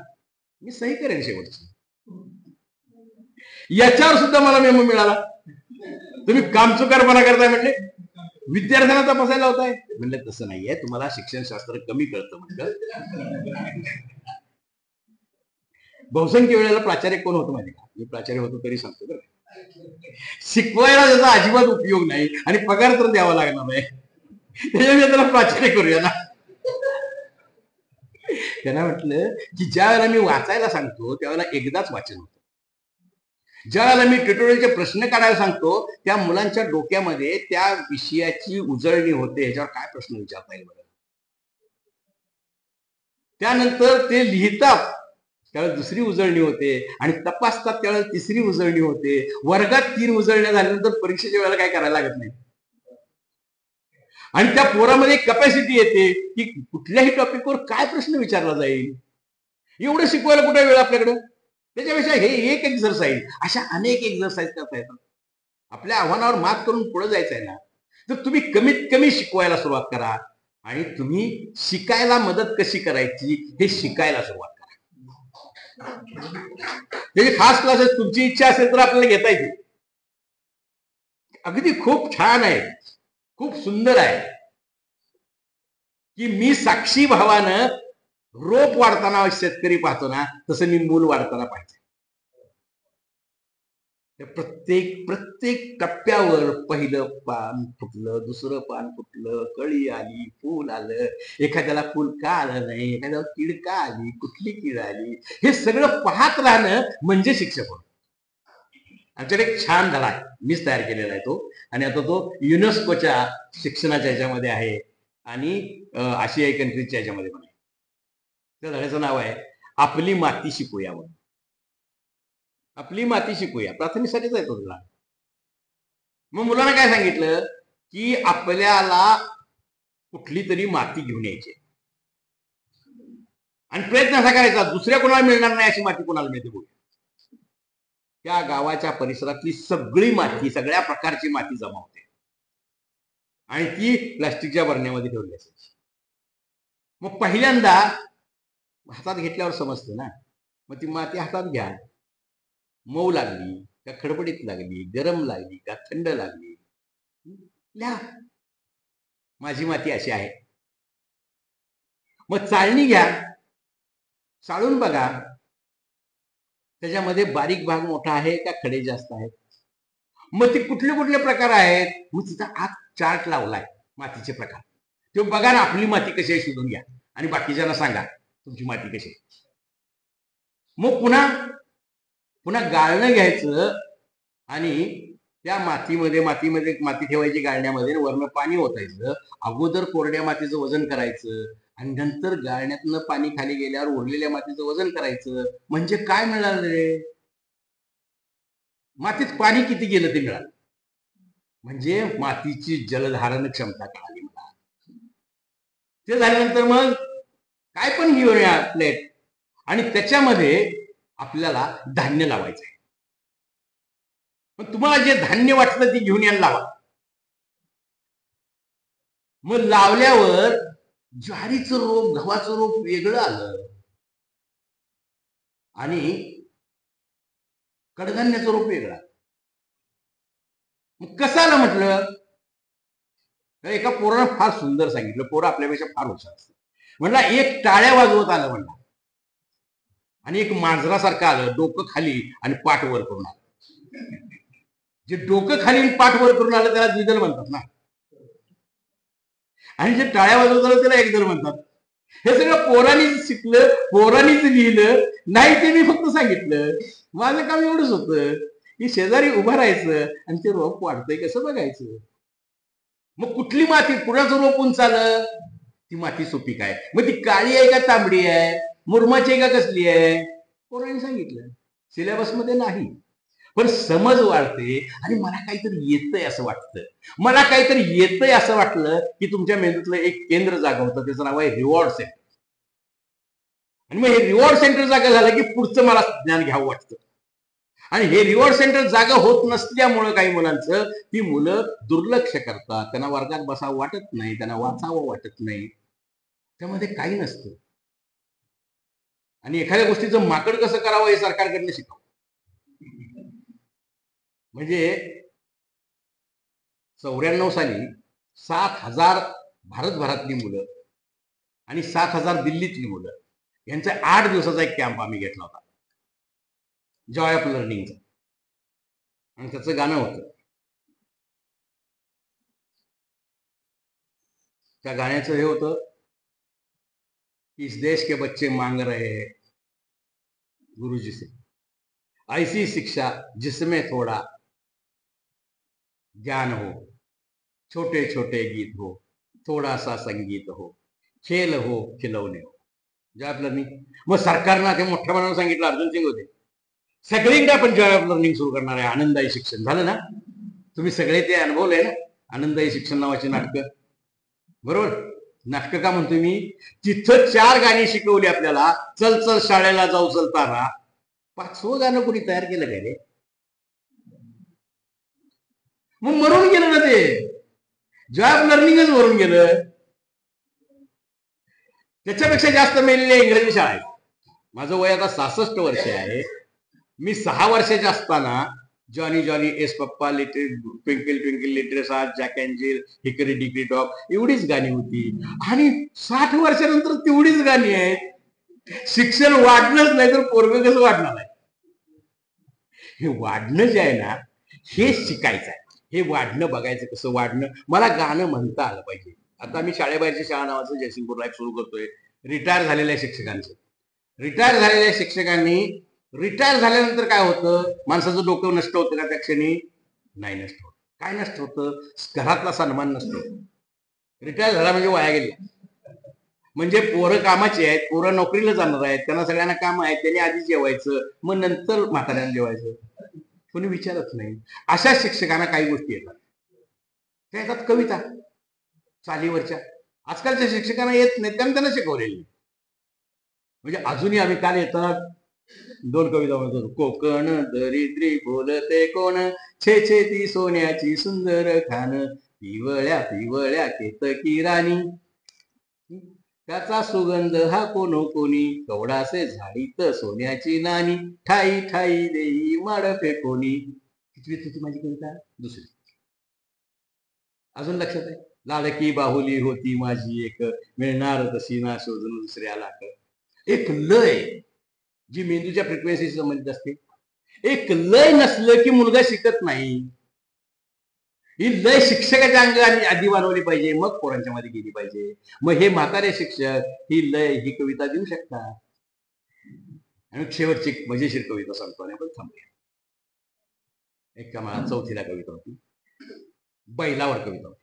मी सही करेन शेवटची. याच्यावर सुद्धा मला मेमो मिळाला. तुम्ही कामचुकारपणा करताय म्हणले, विद्यार्थ्यांना तपासायला होताय म्हणलं. तसं नाहीये, तुम्हाला शिक्षणशास्त्र कमी कळतं म्हणलं. बहुसंख्य वेळेला प्राचार्य कोण होतं माहिती का? मी प्राचार्य होतो तरी सांगतो बरं, शिकवायला त्याचा अजिबात उपयोग नाही आणि पगार तर द्यावा लागणार नाही, त्याच्यामुळे त्याला प्राचार्य करूया ना. त्यांना म्हटलं की ज्या वेळेला मी वाचायला सांगतो त्यावेळेला एकदाच वाचन होतं, ज्या वेळेला मी ट्युटोरियलचे प्रश्न काढायला सांगतो त्या मुलांच्या डोक्यामध्ये त्या विषयाची उजळणी होते, ह्याच्यावर काय प्रश्न विचारता येईल बरं. त्यानंतर ते लिहितात त्यावेळेस दुसरी उजळणी होते आणि तपासतात त्यावेळेस तिसरी उजळणी होते. वर्गात 3 उजळण्या झाल्यानंतर परीक्षेच्या वेळेला काय करायला लागत नाही. आणि त्या पोरामध्ये कॅपॅसिटी येते की कुठल्याही टॉपिकवर काय प्रश्न विचारला जाईल, एवढं शिकवायला कुठे वेळ आपल्याकडे. त्याच्यापेक्षा हे एक एक्झरसाइज, अशा अनेक एक्झरसाइज करता येतात. आपल्या आव्हानावर मात करून पुढे जायचं आहे ना, तर तुम्ही कमीत कमी शिकवायला सुरुवात करा आणि तुम्ही शिकायला मदत कशी करायची हे शिकायला सुरुवात करा. त्याचे खास क्लासेस तुमची इच्छा असेल तर आपल्याला घेता येतील. अगदी खूप छान आहे, खूप सुंदर आहे की मी साक्षी भावानं रोप वाढताना शेतकरी पाहतो ना, तसं मी मूल वाढताना पाहिजे. प्रत्येक टप्प्यावर पहिलं पान फुटलं, दुसरं पान फुटलं, कळी आली, फूल आलं, एखाद्याला फूल का आलं नाही, एखाद्याला कीड का आली, कुठली कीड आली, हे सगळं पाहत राहणं म्हणजे शिक्षक होणं. आमच्याकडे एक छान धडा आहे, मीच तयार केलेला आहे तो, आणि आता तो युनेस्कोच्या शिक्षणाच्या ह्याच्यामध्ये आहे आणि आशियाई कंट्रीजच्या ह्याच्यामध्ये पण आहे. त्या धड्याचं नाव आहे आपली माती शिकूया. म्हणून आपली माती शिकूया, प्राथमिकसाठीच आहे तो धडा. मग मुलांना काय सांगितलं की आपल्याला कुठली तरी माती घेऊन यायची आणि प्रयत्न असा करायचा दुसऱ्या कोणाला मिळणार नाही अशी माती कोणाला मिळते बघूया. त्या गावाच्या परिसरातली सगळी माती, सगळ्या प्रकारची माती जमा होते आणि ती प्लास्टिकच्या बरण्यामध्ये ठेवली असायची. मग पहिल्यांदा हातात घेतल्यावर समजतं ना, मग ती माती हातात घ्या, मऊ लागली का खडबडीत लागली, गरम लागली का थंड लागली, लिहा माझी माती अशी आहे. मग चाळणी घ्या, चाळून बघा त्याच्यामध्ये बारीक भाग मोठा आहे का खडे जास्त आहेत. मग ते कुठले कुठले प्रकार आहेत, मग तिथं आत चार्ट लावलाय मातीचे प्रकार, ते बघा ना. आपली माती कशी आहे शोधून घ्या आणि बाकीच्यांना सांगा तुमची माती कशी आहे. मग पुन्हा गाळणं घ्यायचं आणि त्या मातीमध्ये माती ठेवायची गाळण्यामध्ये, वरनं पाणी ओतायचं. अगोदर कोरड्या मातीचं वजन करायचं आणि नंतर गाळण्यातनं पाणी खाली गेल्यावर उरलेल्या मातीचं वजन करायचं. म्हणजे काय मिळालं रे, मातीत पाणी किती गेलं ते मिळालं. म्हणजे मातीची जलधारण क्षमता कळाली मला. ते झाल्यानंतर मग काय पण घेऊन या प्लेट आणि त्याच्यामध्ये आपल्याला धान्य लावायचं आहे. मग तुम्हाला जे धान्य वाटलं ते घेऊन यायला लावा. मग लावल्यावर ज्वारीचं रोप, गव्हाचं रोप वेगळं आलं आणि कडधान्याचं रोप वेगळं. मग कसं आलं म्हटलं, एका पोरानं फार सुंदर सांगितलं, पोरं आपल्यापेक्षा फार हुशार असतात. म्हणला एक टाळ्या वाजवत आलं म्हणला आणि एक मांजरासारखं आलं, डोकं खाली आणि पाठ वर करून आलं. जे डोकं खाली आणि पाठ वर करून आलं त्याला द्विदल म्हणतात ना, आणि जे टाळ्या वाजवत आलं त्याला एकदल म्हणतात. हे सगळं पोरांनीच शिकलं, पोरांनीच लिहिलं नाही, ते मी फक्त सांगितलं. माझं काम एवढंच होतं की शेजारी उभं राहायचं आणि ते रोप वाढतंय कसं बघायचं. मग कुठली माती, कुणाचं रोप उंच आलं, ती माती सुपीक आहे. मग ती काळी आहे का तांबडी आहे, मुरमाची आहे का कसली आहे, पोरांनी सांगितलं. सिलेबसमध्ये नाही, पण समज वाढते आणि मला काहीतरी येतंय असं वाटतं. मला काहीतरी येतंय असं वाटलं की तुमच्या मेंदूतलं एक केंद्र जागा होतं, त्याचं नाव आहे रिवॉर्ड सेंटर. आणि मग हे रिवॉर्ड सेंटर जागा झालं की पुढचं मला ज्ञान घ्यावं वाटतं. आणि हे रिवॉर्ड सेंटर जागा होत नसल्यामुळं काही मुलांचं, ती मुलं दुर्लक्ष करतात, त्यांना वर्गात बसावं वाटत नाही, त्यांना वाचावं वाटत नाही, त्यामध्ये काही नसतं. आणि एखाद्या गोष्टीचं माकड कसं करावं हे सरकारकडनं शिकावं. म्हणजे 94 साली 7,000 भारतभरातली मुलं आणि 7,000 दिल्लीतली मुलं यांचा 8 दिवसाचा एक कॅम्प आम्ही घेतला होता, जॉय ऑफ लर्निंगचा. आणि त्याचं गाणं होतं, त्या गाण्याचं हे होतं, इस देश के बच्चे मांग रहे हैं गुरुजी से ऐसी शिक्षा जिसमें थोड़ा ज्ञान हो, छोटे छोटे गीत हो, थोड़ा सा संगीत हो, खेल हो, खिलौने हो. Joy of learning. मग सरकारनं ते मोठ्या मनानं सांगितलं, अर्जुन सिंग होते, सगळीकडे आपण जॉय ऑफ लर्निंग सुरू करणार आहे, आनंददायी शिक्षण. झालं ना? तुम्ही सगळे ते अनुभवलंय ना, आनंददायी शिक्षण नावाची नाटकं. बरोबर? नाटकं का म्हणतोय मी? तिथं 4 गाणी शिकवली आपल्याला. चल चल शाळेला जाऊ चल तारा. 5वं गाणं कोणी तयार केलं काय रे? मग मरून गेलं ना ते. जॉय ऑफ लर्निंगच मरून गेलं. त्याच्यापेक्षा जास्त मेलेली इंग्रजी शाळा आहे. माझं वय आता 66 वर्ष आहे. मी 6 वर्षाचे असताना Johnny Johnny, yes papa, little twinkle twinkle little star, jack and जिल, हिकरी डिकरी डॉग, एवढीच गाणी होती. आणि 60 वर्षानंतर तेवढीच गाणी आहेत. शिक्षण वाढणंच नाही तर पोरगं कसं वाढणार आहे? हे वाढणं जे आहे ना, हे शिकायचं आहे. हे वाढणं बघायचं, कसं वाढणं. मला गाणं म्हणता आलं पाहिजे. आता मी शाळेबाहेरची शाळा नावाचं जयसिंगपूरला सुरू करतोय, रिटायर झालेल्या शिक्षकांचं. रिटायर झालेल्या शिक्षकांनी, रिटायर झाल्यानंतर काय होतं, माणसाचं डोकं नष्ट होतं का त्या क्षणी? नाही नष्ट होत. काय नष्ट होतं? घरातला सन्मान नष्ट होतो. रिटायर झाला म्हणजे वाया गेला. म्हणजे पोरं कामाची आहेत, पोरं नोकरीला जाणार आहेत, त्यांना सगळ्यांना काम आहेत, त्यांनी आधी जेवायचं, मग नंतर म्हाताऱ्यानं जेवायचं. कोणी विचारत नाही. अशा शिक्षकांना काही गोष्टी येतात. त्या येतात कविता चालीवरच्या. आजकालच्या शिक्षकांना येत नाही, त्यांना शिकवलेली. म्हणजे अजूनही आम्ही काल येताना 2 कविता म्हणतो. कोकण दरिद्री बोलते कोण, छे छे ती सोन्याची सुंदर खान, पिवळ्या पिवळ्या केतकी राणी, त्याचा सुगंध हा कोणो कोणी, कवडासे झाडीत सोन्याची नाणी, ठाई ठाई देई माडफे कोणी. कितवी होती माझी कविता? दुसरी. अजून लक्षात आहे? लाडकी बाहुली होती माझी एक, मिळणार तशी ना शोधून दुसऱ्याला. एक लय जी मेंदूच्या फ्रिक्वेन्सी संबंधित असते. एक लय नसलं की मुलगा शिकत नाही. ही लय शिक्षकाच्या अंगाने आधी वाढवली पाहिजे, मग पोरांच्या मध्ये गेली पाहिजे. मग हे म्हातारे शिक्षक ही लय, ही कविता देऊ शकतात. आणि शेवटची मजेशीर कविता सांगतो आणि आपण थांबूया. एक का मला 4थीला कविता होती, बैलावर कविता होती.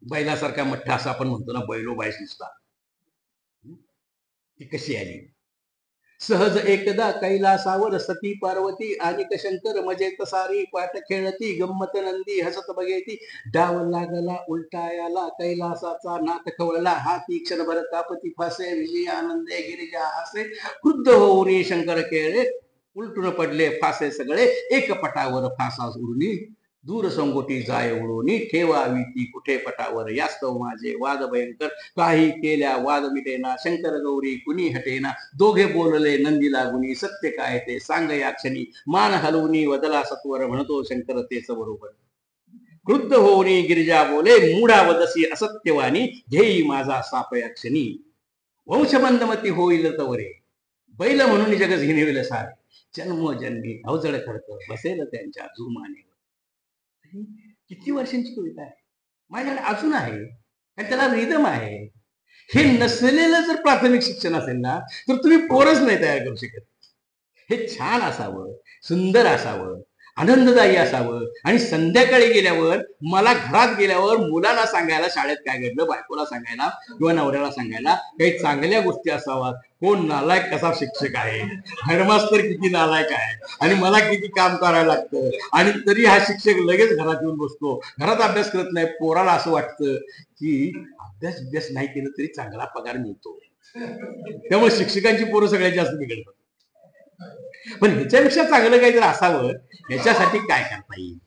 बैलासारखा मठ्ठा असं आपण म्हणतो ना, बैलो बायस नुसता. ती कशी आली? सहज एकदा कैलासावर सती पार्वती आणि शंकर मजेत सारी पाठ खेळती, गंमत नंदी हसत बघेती, डाव लागला उलटायाला कैलासाचा नाक खवळला, हाती क्षणभर कापती फासे, विजय आनंदे गिरिजा हासे, क्रुद्ध होऊन शंकर खेळे, उलटून पडले फासे सगळे, एक पटावर फासा उडली, दूर संगोटी जाय उडून, ठेवावी ती कुठे पटावर, यास्तव माझे वाद भयंकर, काही केल्या वाद मिटेना, शंकर गौरी कुणी हटेना, दोघे बोलले नंदी लागुनी, सत्य काय ते सांग या क्षणी, मान हलवून वदला सत्वर, म्हणतो शंकर तेच बरोबर. क्रुद्ध होऊन गिरिजा बोले, मूढा वदसी असत्यवाणी, घेई माझा साप या क्षणी, वंशबंधमती होईल तवरे, बैल म्हणून जगच हिणविल सारे, जन्मोजन्मी अवजड खडक बसेल त्यांच्या जुमाने. किती वर्षांची कविता आहे, माझ्याकडे अजून आहे, आणि त्याला रिदम आहे. हे नसलेलं जर प्राथमिक शिक्षण असेल ना, तर तुम्ही पोरच नाही तयार करू शकत. हे छान असावं, सुंदर असावं, आनंददायी असावं. आणि संध्याकाळी गेल्यावर, मला घरात गेल्यावर मुलांना सांगायला शाळेत काय घडलं, बायकोला सांगायला किंवा नवऱ्याला सांगायला काही चांगल्या गोष्टी असाव्यात. कोण नालायक कसा शिक्षक आहे, हेडमास्तर किती नालायक आहे, आणि मला किती काम करायला लागतं, आणि तरी हा शिक्षक लगेच घरात येऊन बसतो, घरात अभ्यास करत नाही. पोराला असं वाटतं की अभ्यास नाही केलं तरी चांगला पगार मिळतो. त्यामुळे शिक्षकांची पोरं सगळ्यात जास्त बिघडतात. पण ह्याच्यापेक्षा चांगलं काहीतरी असावं, ह्याच्यासाठी काय करता येईल?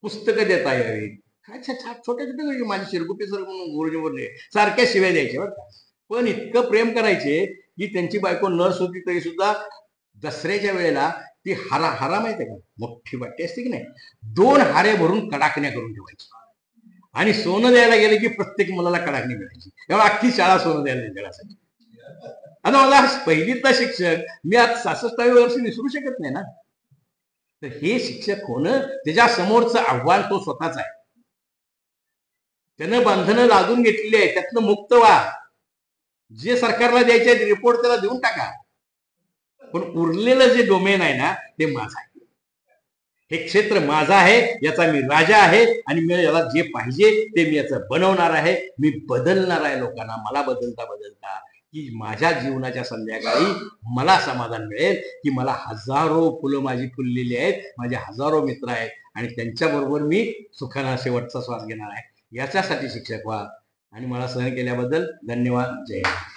पुस्तकं देता यावीत. छोट्या छोट्या माझे शिरगुटे सर म्हणून गुरुजी बोलले, सारख्या शिव्या द्यायच्या बरं का, पण इतकं प्रेम करायचे की त्यांची बायको नर्स होती तरी सुद्धा दसऱ्याच्या वेळेला ती हारा माहिती आहे का, मोठी वाटी असते की नाही, 2 हारे भरून कडाकण्या करून ठेवायची आणि सोनं द्यायला गेलं की प्रत्येक मुलाला कडाकणी मिळायची. तेव्हा अख्खी शाळा सोनं द्यायला निघायसाठी. आता मला पहिलीतला शिक्षक मी आज 66व्या वर्षी विसरू शकत नाही ना. तर हे शिक्षक होणं त्याच्या समोरचं आव्हान तो स्वतःच आहे. त्यानं बंधनं लादून घेतलेली आहे, त्यातनं मुक्त व्हा. जे सरकारला द्यायचे रिपोर्ट त्याला देऊन टाका, पण उरलेलं जे डोमेन आहे ना ते माझं आहे. हे क्षेत्र माझं आहे, याचा मी राजा आहे आणि मी याला जे पाहिजे ते मी याचं बनवणार आहे. मी बदलणार आहे लोकांना, मला बदलता बदलता की माझ्या जीवनाच्या संध्याकाळी मला समाधान मिळेल की मला हजारो फुलं माझी फुललेली आहेत, माझे हजारो मित्र आहेत आणि त्यांच्याबरोबर मी सुखाना शेवटचा श्वास घेणार आहे. याच्यासाठी शिक्षक व्हा. आणि मला सहन केल्याबद्दल धन्यवाद. जय हिंद.